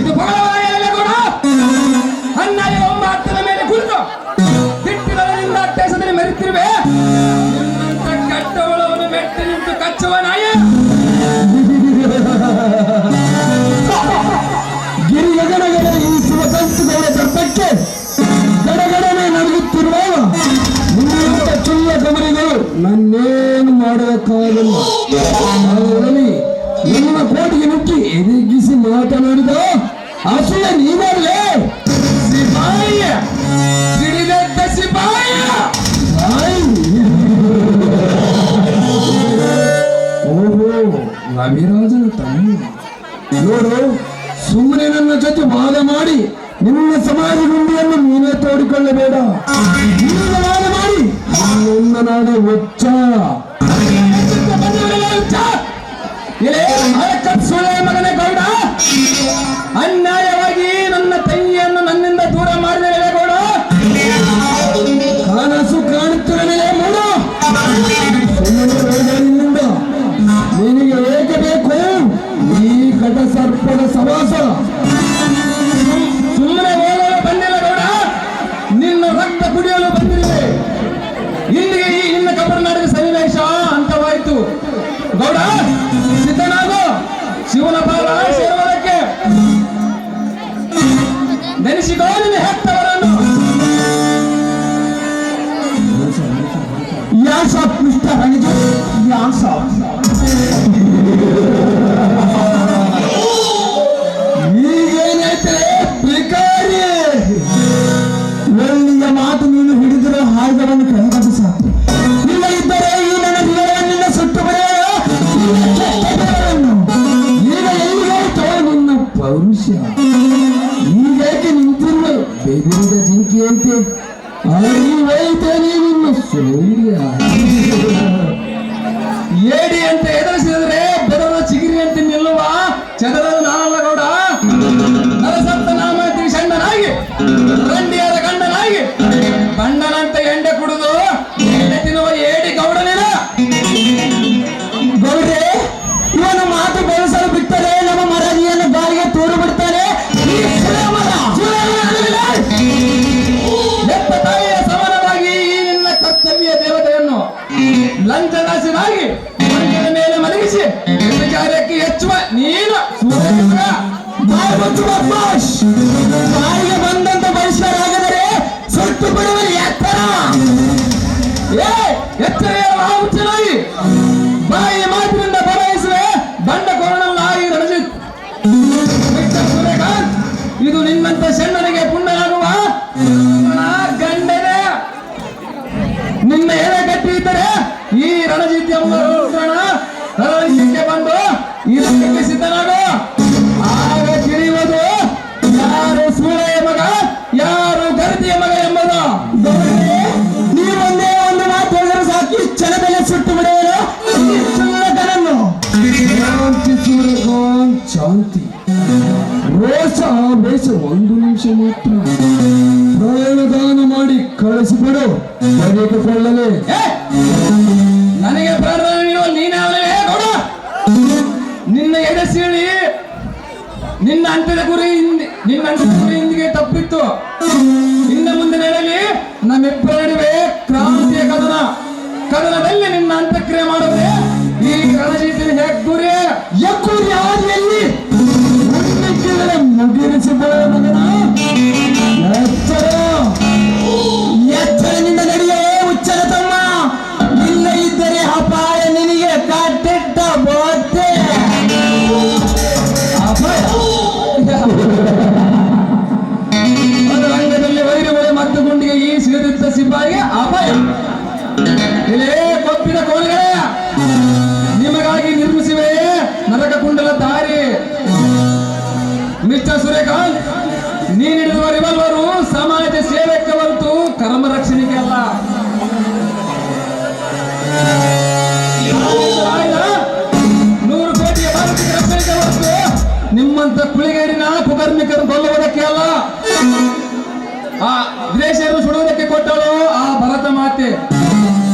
ಇದು ಭಗವಾನ ಕೂಡ ಅನ್ನಾಯ ಒಮ್ಮ ಹತ್ತದ ಮೇಲೆ ಕುಳಿತು ಬಿಟ್ಟಿರೋದ್ರಿಂದ ಅಟ್ಟೇಸದಲ್ಲಿ ಮೆರೆತಿರುವೆ. ನಿನ್ನಂತ ಕಟ್ಟವಳವನು ಮೆಟ್ಟಿ ನಿಂತು ಕಚ್ಚುವ ನಾಯ. ಗಿರಿಗಗನಗಳ ಈ ಶಿವಕಂತುಗಳ ದರ್ಪಕ್ಕೆ ಗಡಗಡನೆ ನಡೆಯುತ್ತಿರುವಾಗ ನಿನ್ನಂತ ಚುಲ್ಲ ಗಮನಿಗಳು ನನ್ನೇನು ಮಾಡೋಕ್ಕಾಗಲ್ಲ. ಅವರಲ್ಲಿ ನಿಮ್ಮ ಕೋಟಿಗೆ ನುಗ್ಗಿ ಎದುಗಿಸಿ ಮಾತನಾಡಿದ ಅಸೂಯ ನೀನಲ್ಲೇ. ಸಿಪಾಯಿಯ ಸಿಡಿದೆದ್ದ ಸಿಪಾಯಿಯ. ಓಹೋ, ರವಿರಾಜನ ತಂದೆ. ನೋಡು, ಸುಮ್ಮನೆ ನನ್ನ ಜೊತೆ ವಾದ ಮಾಡಿ ನಿನ್ನ ಸಮಾಜ ಗುಂಡಿಯನ್ನು ನೀನೇ ತೋಡಿಕೊಳ್ಳಬೇಡ. ನೀನು ವಾದ ಮಾಡಿ ನನ್ನ ನಾಡ ಒಚ್ಚ. ಮಗನೇ ಗೌಡ, ಅನ್ಯಾಯವಾಗಿ ನನ್ನ ತಂಗಿಯನ್ನು ನನ್ನಿಂದ ದೂರ ಮಾಡಿದರೆ ಗೌಡ. ಕನಸು ಕಾಣುತ್ತಿರಲೇ ಮೂಡ. ಸುಮ್ಮನೆ ಹೋಗ ನಿನ್ನಿಂದ. ನಿನಗೆ ಏಕೆ ಬೇಕು ಈ ಘಟ ಸರ್ಪದ ಸವಾಸ? ಸುಮ್ಮನೆ ಹೋಗಲು ಬಂದಿಲ್ಲ ಗೌಡ, ನಿನ್ನ ರಕ್ತ ಕುಡಿಯಲು ಬಂದಿರುವೆ. ಇಲ್ಲಿಗೆ ಈ ನಿನ್ನ ಕಬರನಾಡಿನ ಸನ್ನಿವೇಶ ಅಂತವಾಯಿತು ಗೌಡ. ಈಗೇಕೆ ನಿಂತಿರುವ ಬೆದರಿದ ಜಿಂಕೆಯಂತೆ ಅರಿವೈತೇನೆ ನಿನ್ನ ಸೂರ್ಯ. ಏಡಿ ಅಂತ ಎದುರಿಸಿದ್ರೆ ಬೆದರ ಚಿಗಿರಿಯಂತೆ ನಿಲ್ಲುವ ಚದರದ ನಾನಲ್ಲ ಗೌಡ. ನರಸಪ್ತ ನಾಮತಿ ಷಣ್ಣನಾಗಿ ರಂಡಿಯರ ಗಂಡನಾಗಿ ಬಣ್ಣನಂತ ಎಂಡೆ ಕುಡಿದು ಎಣ್ಣೆ ತಿನ್ನುವ ಏಡಿ ಗೌಡನಿಲ್ಲ. ಗೌಡ್ರೆ, ಇವನು ಮಾತು ಬೆಳೆಸಲು ಬಿಟ್ಟರೆ ನಮ್ಮ ಮರದಿಯನ್ನು ಗಾಳಿಗೆ ತೂರು ಬಿಡ್ತಾನೆ. ಈ ಸುಳೆ ಮರ. ಎತ್ತ ತಾಯಿಯ ಸಮಾನವಾಗಿ ಈ ನಿನ್ನ ಕರ್ತವ್ಯ ದೇವತೆಯನ್ನು ಲಂಚದಾಸನಾಗಿ ಮಂಚದ ಮೇಲೆ ಮಲಗಿಸಿ ಕಾರ್ಯಕ್ಕೆ ಹೆಚ್ಚುವ ನೀನು ಸೂರ್ಯ. ಬಾಯಿ ಮುಚ್ಚು ಬದ್ಮಾಶ್. ಬಾಯಿಗೆ ಬಂದಂತ ಬಹಿಷ್ಕಾರಾಗದರೆ ಸುಟ್ಟು ಬಿಡುವ ಎತ್ತರ. ಎಚ್ಚರಿಯ ಮಹಾಮುಚ್ಚನಾಗಿ ಬಾಯಿಯ ಮಾತಿನಿಂದ ಬರಾಯಿಸುವೆ ಬಂಡ ಕೋರಣಲ್ಲಾಗಿ ರಣಜಿತ್. ಮಿಸ್ಟರ್ ಸೂರ್ಯಕಾಂತ್, ಇದು ನಿನ್ನಂತ ಸಣ್ಣನಿಗೆ ಪುಣ್ಯನಾಗುವ ಗಂಡನೇ. ನಿನ್ನ ಎಳೆ ಗಟ್ಟಿ ಇದ್ದರೆ ಈ ರಣಜಿತ್ ಎಂಬ ರಣಜಿತ್ಗೆ ಬಂದು ಇದಕ್ಕೆ ಸಿದ್ಧನಾಗು. ಆಗ ತಿಳಿಯುವುದು ಯಾರು ಸೂಳೆಯ ಮಗ ಯಾರು ಗರತಿಯ ಮಗ ಎಂಬುದು. ನೀವೊಂದೇ ಒಂದು ಮಾತು ಹೇಳಿದ್ರೆ ಸಾಕಿ ಕ್ಷಣದಲ್ಲಿ ಸುಟ್ಟು ಬಿಡುವರು ಈ ಸುಳ್ಳಕನನ್ನು. ಶಾಂತಿ ಸೂರ್ಯಕಾಂತ್, ಶಾಂತಿ. ರೋಷ ಆವೇಶ ಒಂದು ನಿಮಿಷ ಮಾತ್ರ. ಪ್ರಾಣದಾನ ಮಾಡಿ ಕಳಿಸಿಬಿಡು, ಬರೆದುಕೊಳ್ಳಲೇ. ನನಗೆ ಪ್ರಾರ್ಥನೆ ನೀಡುವ ನೀನೇ ಅವನೇ ಗೌಡ. ನಿನ್ನ ಎಡೆ ಸೀಳಿ ನಿನ್ನ ಅಂತ್ಯದ ಗುರಿ ಇಂದಿಗೆ ತಪ್ಪಿತ್ತು. ಇನ್ನು ಮುಂದೆ ನಡೆಯಲಿ ನಮ್ಮಿಬ್ಬರ ನಡುವೆ ಕ್ರಾಂತಿಯ ಕದನದಲ್ಲಿ ನಿನ್ನ ಅಂತ್ಯಕ್ರಿಯೆ ಮಾಡುವುದೇ ಈ ರಣಜಿತಿನ ಹೆಗ್ಗುರಿ. ಯಕ್ಕೂರಿ ಆದಿಯಲ್ಲಿ ಮುಗಿರಿಸಿಕೊಳ್ಳ ಮಗನ. ಎಚ್ಚರದಿಂದ ನಡೆಯೇ ಹುಚ್ಚರ ತಮ್ಮ. ಇಲ್ಲ ಇದ್ದರೆ ಅಪಾಯ ನಿನಗೆ ಕಟ್ಟಿಟ್ಟ ಬೋತೆ. ರಂಗದಲ್ಲಿ ವೈರಗಳು ಮತ್ತು ಗುಂಡಿಗೆ ಈ ಸಿಡಿದಿದ್ದ ಸಿಪಾಯಿಗೆ ಅಪಾಯ. ಇಲ್ಲೇ ಕೊಪ್ಪಿದ ಕೋಲುಗಳೇ, ನಿಮಗಾಗಿ ನಿರ್ಮಿಸಿವೆ ನರಕ ಕುಂಡಲ ದಾರಿ. ಮಿಸ್ಟರ್ ಸೂರ್ಯಕಾಂತ್, ನೀನಿಡುವ ರಿವಾಲ್ವರು ಸಮಾಜ ಸೇವೆಗೆ ಹೊರತು ಕರ್ಮ ರಕ್ಷಣೆಗೆ ಅಲ್ಲ. 100 ಕೋಟಿಯ ಭಾರತೀಯ ರಕ್ಷಣೆಗೆ ಹೊರತು ನಿಮ್ಮಂತ ಕುಳಿಗೇರಿನ ಕುಕರ್ಮಿಕರು ಕೊಲ್ಲುವುದಕ್ಕೆ ಅಲ್ಲ. ಆ ವಿದೇಶಿಯರು ಸುಡುವುದಕ್ಕೆ ಕೊಟ್ಟಳು ಆ ಭರತ ಮಾತೆ.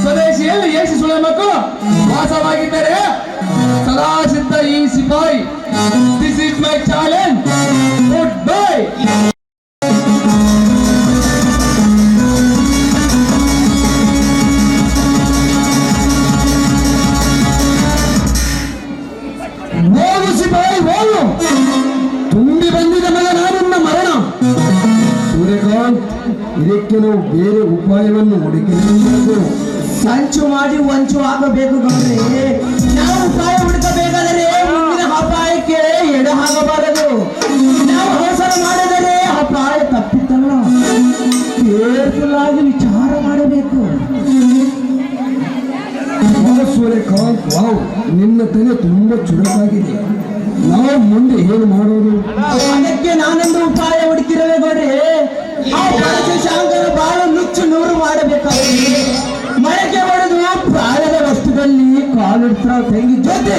ಸ್ವದೇಶಿಯಲ್ಲಿ ಏಸಿ ಸುಳೆ ಮಕ್ಕಳು ವಾಸವಾಗಿದ್ದರೆ ಸದಾ ಸಿದ್ಧ ಈ ಸಿಪಾಯಿ. This is my challenge. Good bye. ಹೋಗು ಸಿಪಾಯಿ ಹೋಗು. ತುಂಬಿ ಬಂದಿದ ಮಗ ನಾನಿನ್ನ ಮರಣ. ಸೂರ್ಯಕಾಂತ್, ಇದಕ್ಕೆ ನಾವು ಬೇರೆ ಉಪಾಯವನ್ನು ಹುಡುಕಬೇಕು. ಸಂಚು ಮಾಡಿ ವಂಚು ಆಗಬೇಕು ಗೌಡ್ರೆ. ನಾವು ಉಪಾಯ ಹುಡುಕಬೇಕಾದರೆ ಮುಂದಿನ ಅಪಾಯಕ್ಕೆ ಎಡೆ ಆಗಬಾರದು. ನಾವು ಅವಸರ ಮಾಡಿದರೆ ಅಪಾಯ ತಪ್ಪಿತ್ತಲ್ಲ. ಕೇರ್ಫುಲ್ ಆಗಿ ವಿಚಾರ ಮಾಡಬೇಕು. ಸೂರ್ಯಕಾಂತ್, ವಾವ್, ನಿನ್ನ ತಲೆ ತುಂಬಾ ಚುರುಕಾಗಿದೆ. ನಾವು ಮುಂದೆ ಏನು ಮಾಡೋದು? ಅದಕ್ಕೆ ನಾನೊಂದು ಉಪಾಯ ಹುಡುಕಿರವೆ ಗೌಡ್ರೆ. ಆ ಶಾಂಕರ ಬಾಳು ನುಚ್ಚು ನೂರು ಮಾಡಬೇಕಾಗಿದೆ. ಮಳೆಗೆ ಹೊಡೆದು ಪ್ರಾಯದ ವಸ್ತುದಲ್ಲಿ ಕಾಲಿಡ್ತಾ ತೆಂಗಿ ಜೊತೆ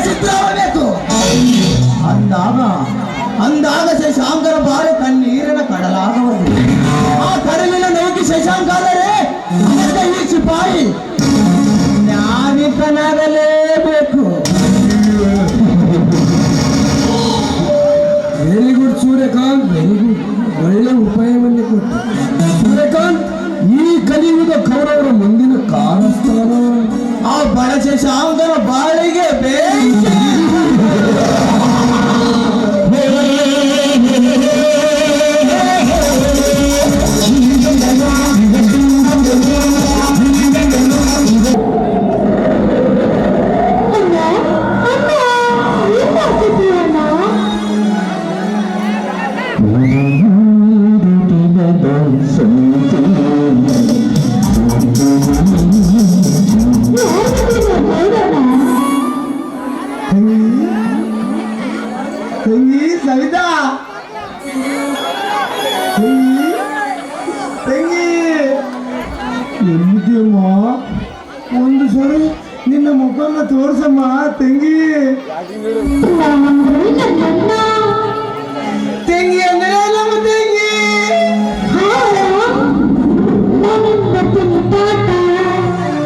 ಚಿತ್ರ ಆಗಬೇಕು. ಅಂದಾಗ ಶಶಾಂಕರ ಬಾಳು ಕಣ್ಣೀರಿನ ಕಡಲಾಗಬಹುದು. ಆ ಕಡಲಿನ ನೌಕಿ ಶಶಾಂಕ ಆದರೆ ಈ ಸಿಪಾಯಿ ಜ್ಞಾನಿಕನಾಗಲೇಬೇಕು. Very good Suryakant, very good. ಒಳ್ಳೆ ಉಪಾಯವನ್ನೇ ಕೊಟ್ಟು. ಸೂರ್ಯಕಾಂತ್, ಈ ಕಲಿಯುಗ ಕೌರವರ ಮುಂದಿನ ಕಾಲಸ್ಥಾನ. ಆ ಬಡ ಶಶಾಂಕರ ಬಾಳಿಗೆ ಬೆಂಕಿ. ಸವಿತಾ ತಂಗಿ ಎಲ್ಲಿದ್ಯಮ್ಮ? ಒಂದು ಸರಿ ನಿನ್ನ ಮುಖನ ತೋರ್ಸಮ್ಮ ತಂಗಿ. ತಂಗಿ ಅಂದ್ರೆ ನಮ್ಮ ತಂಗಿ.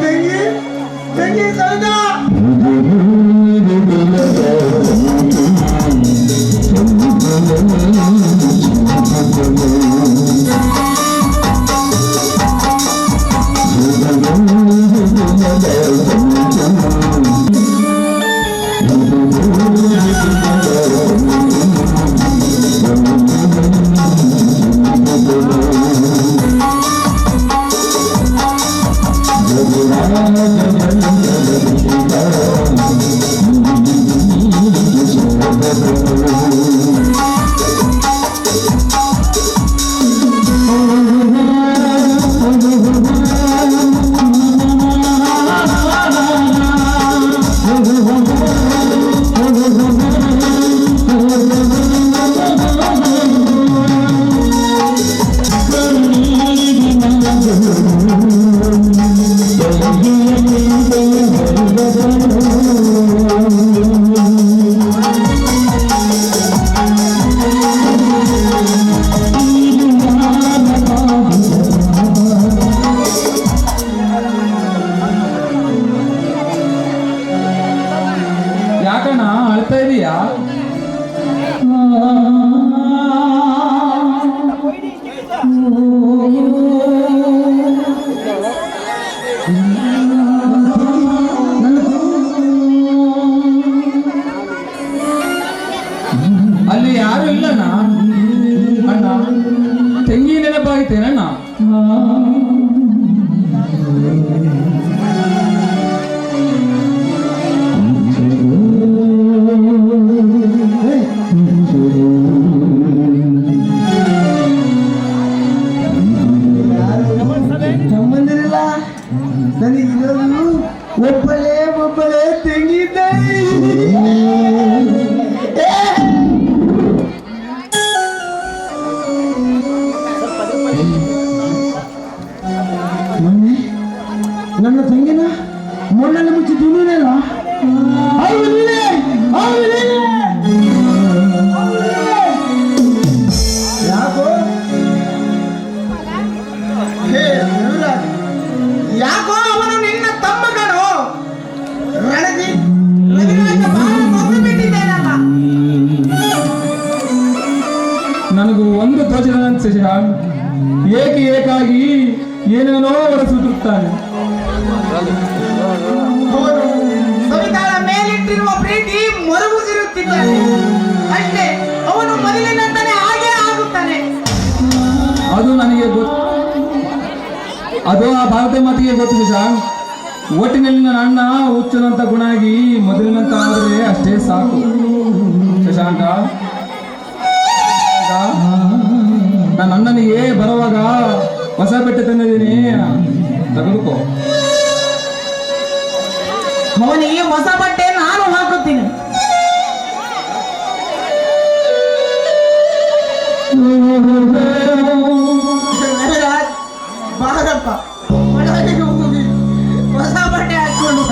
ತಂಗಿ ತಂಗಿ ಸವಿತಾ. ಯಾಕಣ್ಣ ಅಳ್ತಾ ಇದೀಯಾ? ಅಲ್ಲಿ ಯಾರು ಇಲ್ಲಣ್ಣ. ಅಣ್ಣ ತಂಗಿ ನೆನಪಾಗಿತ್ತೇನಣ್ಣ? ಸಂಬಂಧವಿಲ್ಲ ನನಗಿರೋದು ಒಬ್ಬಳೇ ತಂಗಿದ್ದಾನೆ. ನನ್ನ ತಂಗಿನ ಮಣ್ಣಲ್ಲಿ ಮುಚ್ಚಿ ತಿನ್ನಲ್ಲ. ಯಾಕೋ ಯಾಕೋ ಅವನು ನಿನ್ನ ತಮ್ಮ ಕಣೋ. ನನಗೂ ಒಂದು ತೋಚದಂತೆ ಶಶಾಂಕ್, ಏಕಾಗಿ ಏನೇನೋ ಹೊರಸುತ್ತಾನೆ. ಅವನು ಸವಿತಾಳ ಮೇಲಿಟ್ಟಿರುವ ಪ್ರೀತಿ ಮರುಗುತ್ತಿರುತ್ತಿದ್ದಾನೆ ಅಷ್ಟೇ. ಅವನು ಮೊದಲಿನಂತಾನೆ ಹಾಗೆ ಆಗುತ್ತಾನೆ. ಅದು ನನಗೆ ಗೊತ್ತು. ಅದು ಆ ಭಾರತ ಮಾತಿಗೆ ಗೊತ್ತು ಶಶಾಂಕ್. ಒಟ್ಟಿನಲ್ಲಿ ನನ್ನ ಅಣ್ಣ ಹುಚ್ಚನಂತ ಗುಣ ಆಗಿ ಮೊದಲಿನಂತ ಆದರೆ ಅಷ್ಟೇ ಸಾಕು ಶಶಾಂಕ. ನನ್ನ ಅಣ್ಣನಿಗೆ ಬರುವಾಗ ಹೊಸ ಬಟ್ಟೆ ತಂದಿದ್ದೀನಿ, ತೆಗೆದುಕೋ. ಅವನಿಗೆ ಹೊಸ ಬಟ್ಟೆ ನಾನು ಹಾಕುತ್ತೀನಿ. ಬಾರಪ್ಪ ಒಳಗೆ ಹೋಗಿ ಹೊಸ ಬಟ್ಟೆ ಹಾಕೊಂಡು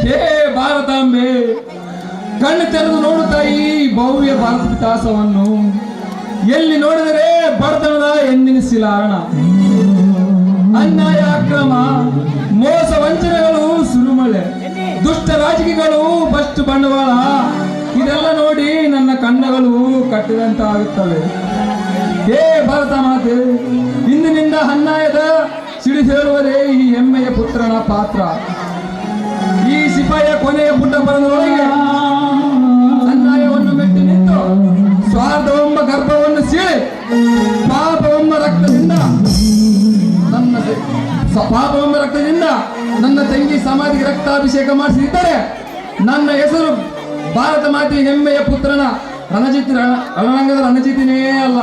ಹೇ ಭಾರತಾಂಬೆ, ಕಣ್ಣು ತೆರೆದು ನೋಡುತ್ತಾ ಈ ಭವ್ಯ ಭಾರತ ವಿಕಾಸವನ್ನು. ಎಲ್ಲಿ ನೋಡಿದರೆ ಬಡತನದ ಎಂದಿನ ಶಿಲಾರಣ, ಅನ್ಯಾಯ ಅಕ್ರಮ, ಮೋಸ ವಂಚನೆಗಳು ಸುರುಮಳೆ, ದುಷ್ಟ ರಾಜಕೀಯಗಳು ಬಷ್ಟು ಬಂಡವಾಳ. ಇದೆಲ್ಲ ನೋಡಿ ನನ್ನ ಕಣ್ಣುಗಳು ಕಟ್ಟಿದಂತಾಗುತ್ತವೆ. ಹೇ ಭಾರತ ಮಾತೆ, ಇಂದಿನಿಂದ ಅನ್ಯಾಯದ ಸಿಡಿ ಹೇಳುವುದೇ ಈ ಹೆಮ್ಮೆಯ ಪುತ್ರನ ಪಾತ್ರ. ಈ ಸಿಪಾಯಿಯ ಕೊನೆಯ ಪುಟ್ಟ ಬರದೊಳಗೆ ಅನ್ಯಾಯವನ್ನು ಮೆಟ್ಟಿ ನಿಂತು ಸ್ವಾರ್ಥವೆಂಬ ಗರ್ಭವನ್ನು ಸೀಳಿ ಪಾಪವೆಂಬ ರಕ್ತದಿಂದ ನನ್ನ ತಂಗಿ ಸಮಾಧಿಗೆ ರಕ್ತಾಭಿಷೇಕ ಮಾಡಿಸಿದ್ದರೆ ನನ್ನ ಹೆಸರು ಭಾರತ ಮಾತೆ ಹೆಮ್ಮೆಯ ಪುತ್ರನ ರಣರಂಗದ ರಣಜಿತಿನೇ ಅಲ್ಲ.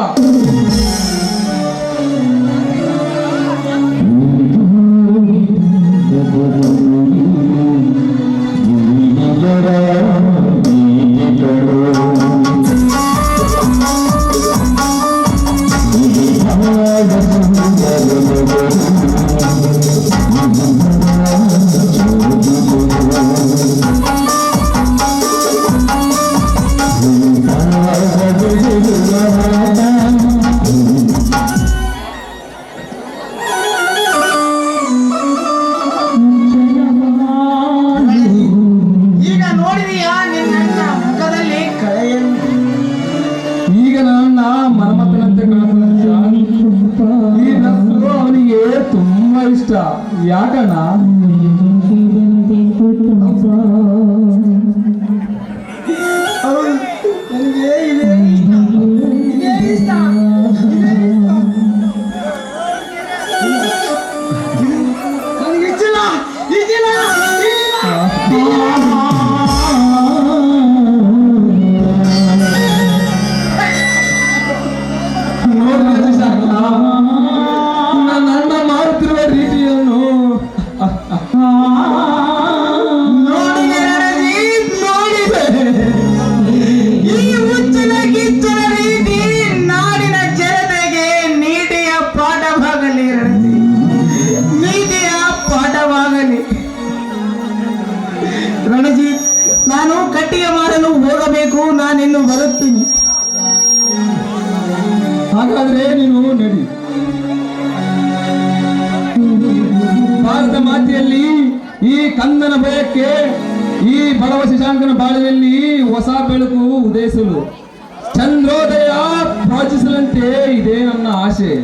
ಈಗ ನೋಡಿದೀಯಾ ನಿನ್ನ ಮುಖದಲ್ಲಿ ಕಳೆಯನ್ನು? ಈಗ ನನ್ನ ಮನ್ಮಥನಂತೆ ಕಾಣ್ತಾನೆ. ಈ ನಸು ಅವನಿಗೆ ತುಂಬಾ ಇಷ್ಟ. ಯಾಕಣ್ಣ? ಹೌದು, ನನಗೆ ಇದೇ ಇಷ್ಟ. ಇದೇ ಇಷ್ಟ. ನನಗೆ ಇಚ್ಚಿಲ್ಲ, ಇಚ್ಚಿಲ್ಲ, ಇಚ್ಚಿಲ್ಲ. ನೋಡ್ರಿ ರಜೀಶ್, ನನ್ನ ಅಣ್ಣ ಮಾಡುತ್ತಿರುವ ರೀತಿಯನ್ನು ನೋಡಿದೆ ರಣದೀಪ್, ನೋಡಿದೆ. ಈ ಹುಚ್ಚಿನ ಕಿಚ್ಚನ ರೀತಿ ನಾಡಿನ ಜನತೆಗೆ ನೀತಿಯ ಪಾಠವಾಗಲಿ ರಣದೀಪ್, ನೀತಿಯ ಪಾಠವಾಗಲಿ. ರಣಜಿತ್, ನಾನು ಕಟ್ಟಿಗೆ ಮಾಡಲು ಹೋಗಬೇಕು, ನಾನಿನ್ನು ಬರುತ್ತೀನಿ. ಹಾಗಾದ್ರೆ ನೀನು ನಡಿ. ಭಾರತ ಮಾತೆಯಲ್ಲಿ ಈ ಕಂದನ ಭಯಕ್ಕೆ, ಈ ಬಡವ ಶಶಾಂಕನ ಬಾಳಿನಲ್ಲಿ ಹೊಸ ಬೆಳಕು ಉದಯಿಸಲು, ಚಂದ್ರೋದಯ ಪ್ರವಚಿಸಲಂತೆ ಇದೇ ನನ್ನ ಆಶೆ.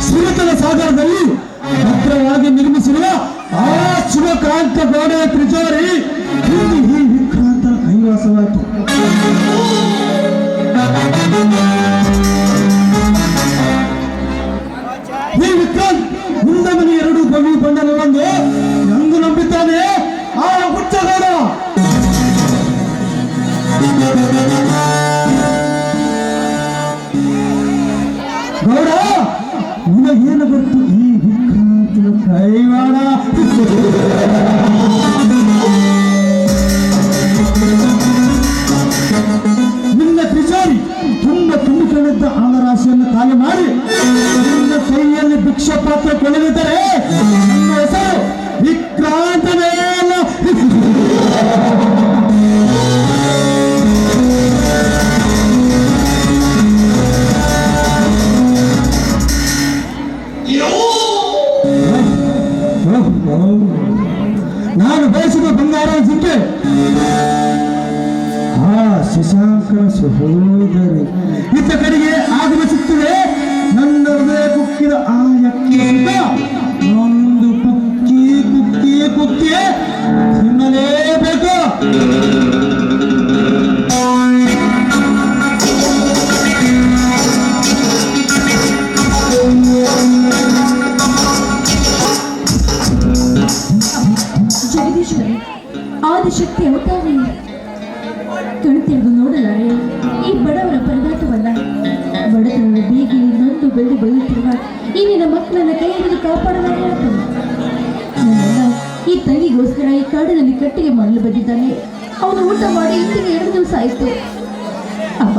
ಶ್ರೀರತನ ಸಾಗರದಲ್ಲಿ ಭದ್ರವಾಗಿ ನಿರ್ಮಿಸಿರುವ ಆ ಶಿವಕ್ರಾಂತ ಗೋಡೆಯ ತ್ರಿಜೋರಿ ಇಂದು ಈ ವಿಕ್ರಾಂತ ಕೈವಾಸವಾಯಿತು. ಈ ವಿಕ್ರಾಂತ್ ಮುಂದೆ ಮನೆ ಎರಡು ಭವಿ ಬಂಡನವನ್ನು ಎಂದು ನಂಬಿದ್ದಾನೆ ಆ ಹುಚ್ಚಗೌಡ. ಗೌಡ, ನಿನಗೇನು ಗೊತ್ತು ಈ ವಿಕ್ರಾಂತನ ಕೈವಾಡ? ನಿನ್ನ ತ್ರಿಜೋರಿ ತುಂಬಿಕೊಂಡಿದ್ದ ಆಮರಾಶಿಯನ್ನು ಖಾಲಿ ಮಾಡಿ ನಿನ್ನ ಕೈಯಲ್ಲಿ ಭಿಕ್ಷಾ ಪಾತ್ರ ಕೊಡಲಿದ್ದರೆ ನನ್ನ ಹೆಸರು ವಿಕ್ರಾಂತನೇ ಅಲ್ಲ. ನಾನು ಬಯಸಿದ ಬಂಗಾರ ಸಿಕ್ಕೆ ಆ ಶಶಾಂಕನ ಸಹೋದರಿ ಇತ್ತ ಕಡೆಗೆ ಆಗಮಿಸುತ್ತಿದೆ. ನನ್ನ ಹೃದಯ ಕುಕ್ಕಿದ ಆ ಯಕ್ಷ ಒಂದು ಕುಕ್ಕಿ ಕುಕ್ಕಿ ಕುಕ್ಕಿ ತಿನ್ನಲೇಬೇಕು. ಜಗದೀಶ್ವರಿ, ಆದಿಶಕ್ತಿ ಅವತಾರಿ ಕಣ್ತೆರೆದು ನೋಡಲಾರೆ ಈ ಬಡವರ ಪರದಾಟವಲ್ಲ. ಬಡತನದ ಬೀಗಿ ನೊಂದು ಬೆಳೆದು ಬೆಳೆಯುತ್ತಿರುವ ಈ ನಿನ್ನ ಮಕ್ಕಳನ್ನ ಕೈ ಹಿಡಿದು ಕಾಪಾಡಲಾರೆ. ನನ್ನೆಲ್ಲ ಈ ತಂಗಿಗೋಸ್ಕರ ಈ ಕಾಡಿನಲ್ಲಿ ಕಟ್ಟಿಗೆ ಮಾಡಲು ಬಂದಿದ್ದಾನೆ. ಅವನು ಊಟ ಮಾಡಿ ಇಂದಿಗೆ 2 ದಿವಸ ಆಯಿತು. ಅಮ್ಮ,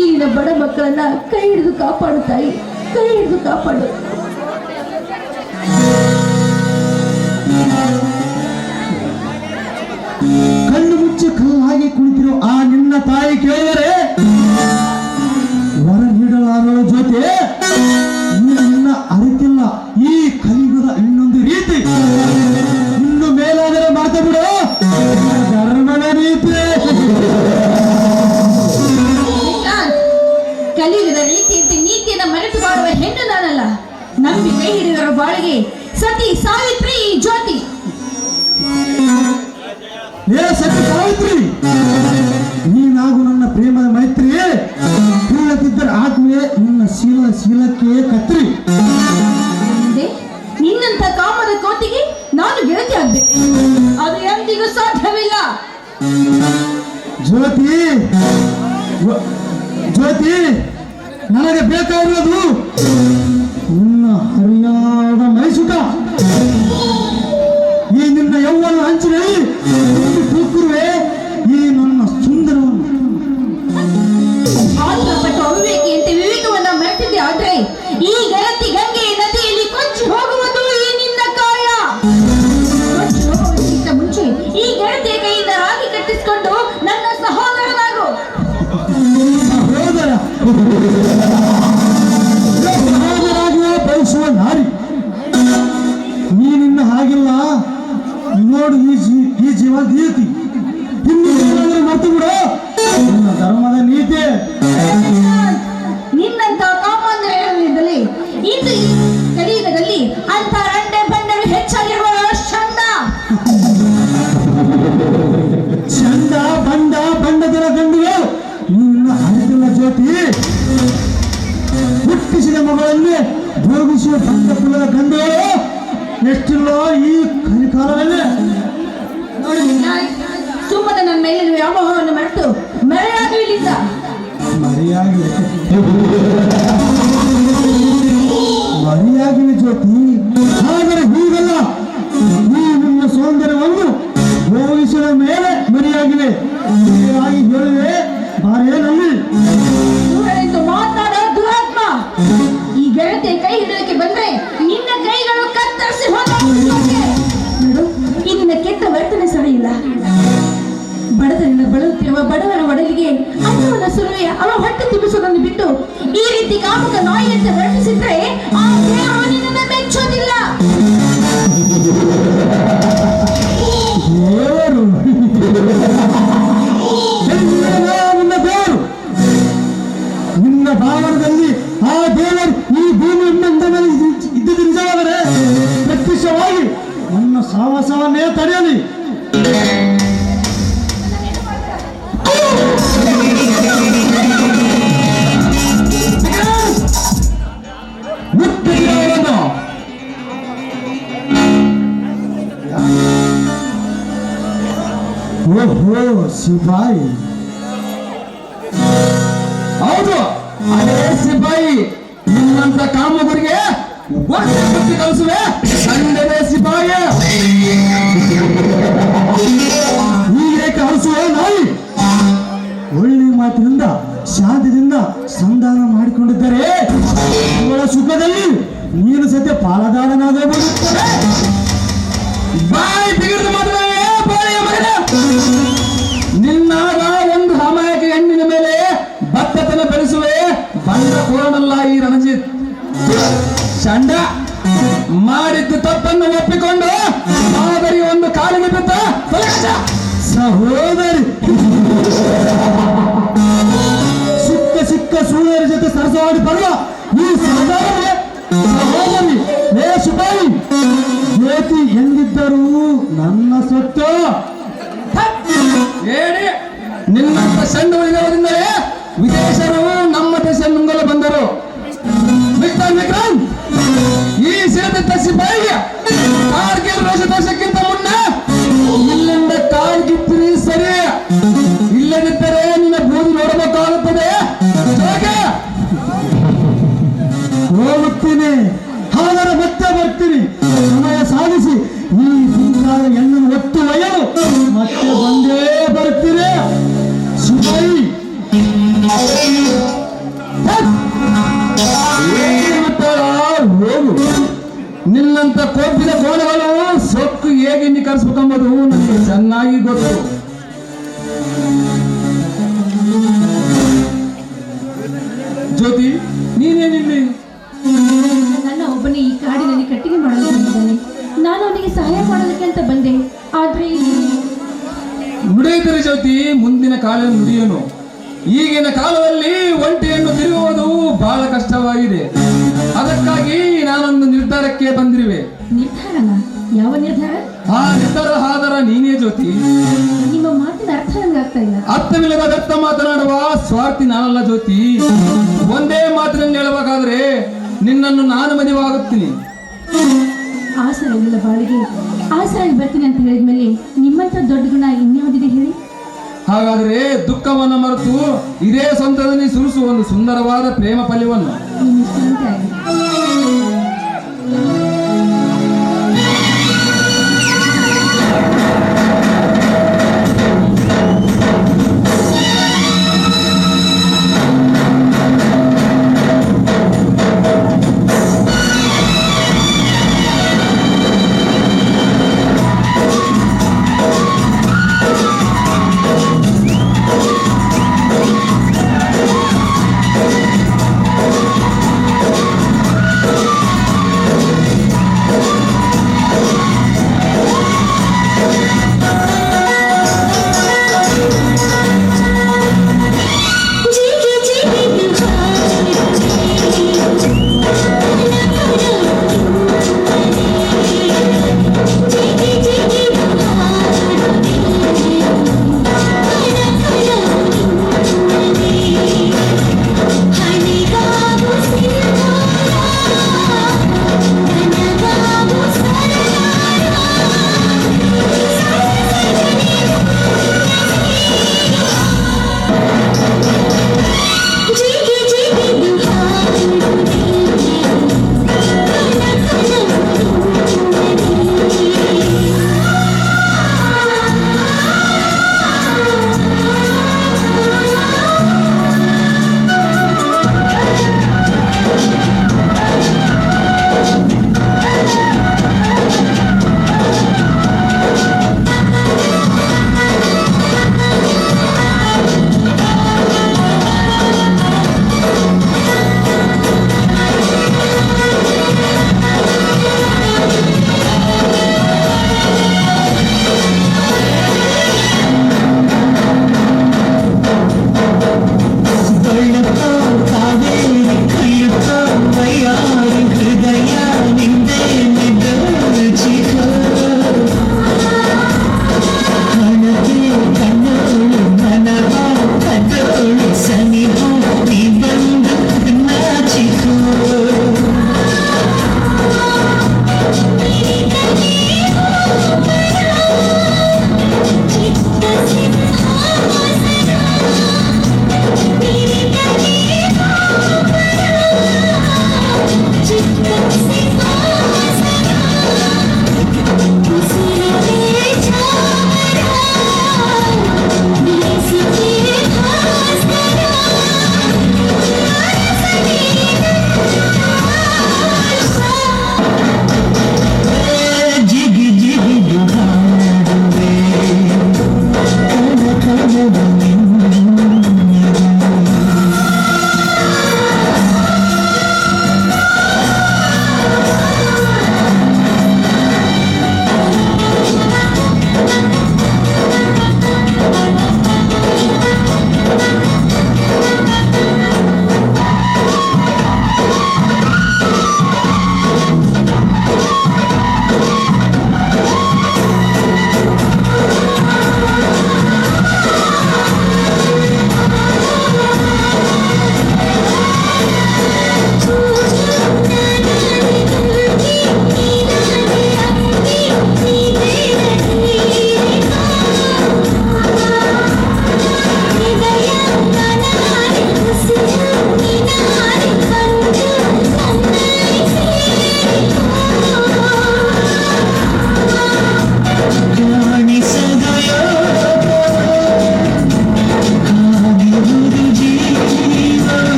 ಈ ನಿನ್ನ ಬಡ ಮಕ್ಕಳನ್ನ ಕೈ ಹಿಡಿದು ಕಾಪಾಡು ತಾಯಿ, ಕೈ ಹಿಡಿದು ಕಾಪಾಡು. ಕಣ್ಣು ಮುಚ್ಚಿ ಕಲ್ಲಾಗಿ ಕುಳಿತಿರೋ ಆ ನಿನ್ನ ತಾಯಿ ಕೇಳಿದರೆ ವರ ನೀಡಲಾರೋ ಜೊತೆ ನಿನ್ನ ಅರಿತಿಲ್ಲ ಈ ಕಲಿಯುಗದ ಇನ್ನೊಂದು ರೀತಿ. ಇನ್ನು ಮೇಲಾದರೆ ಮಾತ ಬಿಡು ಧರ್ಮದ ರೀತಿ. ಕೈ ಹಿಡಿದರ ಬಾಳಿಗೆ ಸತಿ ಸಾವಿತ್ರಿ ಜ್ಯೋತಿ. ಏ ಸತಿ ಸಾವಿತ್ರಿ, ನೀನಾಗು ನನ್ನ ಪ್ರೇಮದ ಮೈತ್ರಿ, ಇಲ್ಲದಿದ್ದರೆ ಆತ್ಮೀಯ ನಿನ್ನ ಶೀಲಕ್ಕೆ ಕತ್ರಿ. ಮುಂದೆ ನಿನ್ನಂತ ಕಾಮದ ಕೋತಿಗೆ ನಾನು ಗೆಳತಿ ಆಗ್ಬೇಕು, ಅದು ಎಂದಿಗೂ ಸಾಧ್ಯವಿಲ್ಲ. ಜ್ಯೋತಿ ಜ್ಯೋತಿ, ನನಗೆ ಬೇಕಾಗಿರೋದು ನಿನ್ನ ಹರಿಯಾದ ಮೈಸುಟ. ಈ ನಿನ್ನ ಯೌವನ ಹಂಚಿನಲ್ಲಿ ಕೂರುವೆ ಈ ನನ್ನ ಸುಂದರವನ್ನು. ಆತ್ಮಪಟ್ಟು ಅವಿವೇಕಿಯಂತೆ ವಿವೇಕವನ್ನ ಮೆರೆತಿದ್ದೆ, ಆದ್ರೆ ಈ ಗೆಳತಿ ಗಂಗೆ ನದಿಯಲ್ಲಿ ಕೊಚ್ಚಿ ಹೋಗುವುದು ಈ ನಿನ್ನ ಕಾಯ. ಕೊಚ್ಚಿ ಹೋಗುವುದಕ್ಕಿಂತ ಮುಂಚೆ ಈ ಗೆಳತಿಯ ಕೈಯಿಂದ ರಾಗಿ ಕಟ್ಟಿಸಿಕೊಂಡು ನನ್ನ ಸಹೋದರನಾಗು. ಸಹೋದರಾಗಿಯೇ ಬಯಸುವ ನಾರಿ ನೀನಿನ್ನ ಹಾಗಿಲ್ಲ ನೋಡು. ಈ ಜೀವ ದೀತಿ ಇನ್ನು ಮರ್ತು ಬಿಡು ನಿನ್ನ ಧರ್ಮದ ನೀತಿ. ನಿನ್ನಂತ ಕಾಮಾಂಧರಲ್ಲಿ ಇಂದು ಈ ಕಲಿಯುಗದಲ್ಲಿ ಅಂತ ರಂಡೆ ಬಂಡರು ಹೆಚ್ಚಾಗಿರುವ ಚಂದ ಚಂದ ಬಂಡದರ ಗಂಡುಗಳು ನಿನ್ನ ಹರಿದಿಲ್ಲ ಜ್ಯೋತಿ. ಹುಟ್ಟಿಸಿದ ಮಗಳಲ್ಲಿ ಭೋಗಿಸುವ ಬಂಡ ಕುಲದ ಗಂಡುಗಳು ಎಷ್ಟಿಲ್ಲೋ ಈ ಕಲಿಕಾಲದಲ್ಲಿ. ನೋಡಿ ಸುಮ್ಮನೆ ನನ್ನ ಮೇಲಿನ ವ್ಯಾಮೋಹವನ್ನು ಮರೆತು ಮರೆಯಾಗಿ ಇಲ್ಲಿಂದ. ಮರಿಯಾಗಿವೆ ಜ್ಯೋತಿ, ಆದರೆ ಹೀಗಲ್ಲ. ಈ ನಿನ್ನ ಸೌಂದರ್ಯವನ್ನು ಭೋಗಿಸಿದ ಮೇಲೆ ಮರಿಯಾಗಿವೆ. ಹೀಗಾಗಿ ಹೇಳಿದೆ ಬಾರೇನಲ್ಲಿ ಎಂದು ಮಾತನಾಡೋ ದುರಾತ್ಮ. ಈ ಗೆಳತಿ ಕೈ ಹಿಡಿಯೋಕೆ ಬಂದ್ರೆ ನಿನ್ನ ಕೈಗಳು ಕತ್ತರಿಸಿ ಹೋಗಿ. ನೋಡು, ಈ ನಿನ್ನ ಕೆಟ್ಟ ವರ್ತನೆ ಸರಿಯಿಲ್ಲ. ಬಡತನ ಬಳಲುತ್ತಿರುವ ಬಡವರ ಒಡಲಿಗೆ ಅನ್ನವನ್ನು ಸುರುವೆ ಅವರ ಹೊಟ್ಟೆ ತುಂಬಿಸುವುದನ್ನು ಬಿಟ್ಟು ಈ ರೀತಿ ಕಾಮುಕ ನಾಯಿಯಂತೆ ವರ್ತಿಸಿದ್ರೆ ಆ ದೇವರು ನಿನ್ನನ್ನು ಮೆಚ್ಚೋದಿಲ್ಲ. ದೇವರು ನಿನ್ನ ದೇವರು, ನಿನ್ನ ಭಾವನದಲ್ಲಿ ಆ ದೇವರು ಈ ಭೂಮಿ ಮೇಲೆ ಇದ್ದಿದ್ದು ನಿಜವಾದರೆ ಪ್ರತ್ಯಕ್ಷವಾಗಿ ನನ್ನ ಸಾಹಸವನ್ನೇ ತಡೆಯಲಿ. ಓಹೋ ಸಿಪಾಯಿ, ಹೌದು ಅದೇ ಸಿಪಾಯಿ. ನಿನ್ನಂತ ಕಾಮಗುರಿಗೆ ವರ್ಷ ಬುದ್ಧಿ ಕಲಿಸುವೆ ಸಂಡೇ ಸಿಪಾಯಿ. ಹೀಗೆ ಕಲಿಸುವ ನಾಯಿ ಒಳ್ಳೆ ಮಾತಿನಿಂದ ಶಾಂತಿಯಿಂದ ಸಂಧಾನ ಮಾಡಿಕೊಂಡಿದ್ದರೆ ಅವಳ ಸುಖದಲ್ಲಿ ನೀನು ಸದ್ಯ ಪಾಲದಾರನಾಗಬಹುದುತ್ತದೆ. ಬಾಯಿ ಬಿಗಿದು ಮದುವೆ ಬಾಯಿಯ ಮಗನ. ನಿನ್ನಾಗ ಒಂದು ಅಮಾಯಕ ಹೆಣ್ಣಿನ ಮೇಲೆ ಬತ್ತತನ ಬೆಳೆಸುವೆ ಬಂದ ಕೋರನಲ್ಲ ಈ ರಣಜಿತ್. ಚಂಡ ಮಾಡಿದ್ದು ತಪ್ಪನ್ನು ಒಪ್ಪಿಕೊಂಡು ಮಾದರಿ ಒಂದು ಕಾಲಿಗೆ ಬಿದ್ದ ಸಹೋದರಿ ಸಿಕ್ಕ ಸೂರ್ಯರ ಜೊತೆ ಸರಸವಾಡಿ ಬರುವ ಈ ಸಹೋದರಿ ಹೇ ಸಿಪಾಯಿ, ಏತಿ ಎಂದಿದ್ದರು ನನ್ನ ಸೊತ್ತು. ಹೇಳಿ ನಿನ್ನಂತ ಸಣ್ಣ ಇರೋದ್ರಿಂದಲೇ ವಿದೇಶರು ನಮ್ಮ ದೇಶ ನುಂಗಲು ಬಂದರು. ವಿಕ್ರಮ್ ಈ ಸಿರದಿದ್ದ ಸಿಪಾಯಿಗೆ ಕಾರ್ಗಿಲ್ ರೋಷದೋಷಕ್ಕಿಂತ ಮುನ್ನ ಇಲ್ಲಿಂದ ಕಾರ್ಗಿತ್ತಿರಿ ಸರಿ, ಇಲ್ಲದಿದ್ದರೆ ನಿನ್ನ ಬೂದಿ ನೋಡಬೇಕಾಗುತ್ತದೆ. ಹೋಗುತ್ತೀನಿ, ಆದರೆ ಮತ್ತೆ ಬರ್ತೀನಿ. ಸಮಯ ಸಾಧಿಸಿ ಈ ಸುಂದರ ಹೆಣ್ಣನ್ನು ಒತ್ತು ಒಯ್ಯಲು ಮತ್ತೆ ಬಂದೇ ಬರ್ತೀನಿ ಸಿಪಾಯಿ. ಹೋಗು. ನಿನ್ನಂತ ಕೋಪಿದ ಕೋಣಗಳು ಸೊಕ್ಕು ಹೇಗೆ ನಿಖರಿಸಬೇಕೆಂಬುದು ನನಗೆ ಚೆನ್ನಾಗಿ ಗೊತ್ತು. ಜ್ಯೋತಿ, ನೀನೇನಿಲ್ಲಿ? ನನ್ನ ಒಬ್ಬನೇ ಈ ಕಾಡಿನಲ್ಲಿ ಕಟ್ಟಿಗೆ ಮಾಡಲು ಬಂದಿದ್ದಾನೆ. ನಾನು ಅವನಿಗೆ ಸಹಾಯ ಮಾಡೋದಕ್ಕೆ ಅಂತ ಬಂದೆ, ಆದ್ರೆ ನುಡಿಯುತ್ತಾರೆ ಜ್ಯೋತಿ, ಮುಂದಿನ ಕಾಲ ನುಡಿಯೋನು. ಈಗಿನ ಕಾಲದಲ್ಲಿ ಒಂಟಿಯನ್ನು ತಿರುಗುವುದು ಬಹಳ ಕಷ್ಟವಾಗಿದೆ. ಅದಕ್ಕಾಗಿ ನಾನೊಂದು ನಿರ್ಧಾರಕ್ಕೆ ಬಂದಿರುವೆ. ನಿರ್ಧಾರನ? ಯಾವ ನಿರ್ಧಾರ? ಆ ನಿರ್ಧಾರ ಆದರ ನೀನೇ ಜ್ಯೋತಿ. ನಿಮ್ಮ ಮಾತಿನ ಅರ್ಥ ನಂಗೆ ಆಗ್ತಾ ಇಲ್ಲ. ಅರ್ಥವಿಲ್ಲದ ವ್ಯಕ್ತ ಮಾತನಾಡುವ ಸ್ವಾರ್ಥಿ ನಾನಲ್ಲ ಜ್ಯೋತಿ. ಒಂದೇ ಮಾತಿನಲ್ಲಿ ಹೇಳಬೇಕಾದ್ರೆ ನಿನ್ನನ್ನು ನಾನು ಮದುವೆಯಾಗುತ್ತೀನಿ. ಆಸರೆಲ್ಲ ಬಾಳಿಗೆ ಆಸರಾಗಿ ಬರ್ತೀನಿ ಅಂತ ಹೇಳಿದ್ಮೇಲೆ ನಿಮ್ಮಂತ ದೊಡ್ಡ ಗುಣ ಇನ್ಯಾವುದಿದೆ ಹೇಳಿ? ಹಾಗಾದ್ರೆ ದುಃಖವನ್ನು ಮರೆತು ಇದೇ ಸ್ವಂತದಲ್ಲಿ ಸುರಿಸುವ ಒಂದು ಸುಂದರವಾದ ಪ್ರೇಮ ಫಲವನ್ನು ನಿನ್ನ ಶ್ರೀಮಂತ ಆಗಿ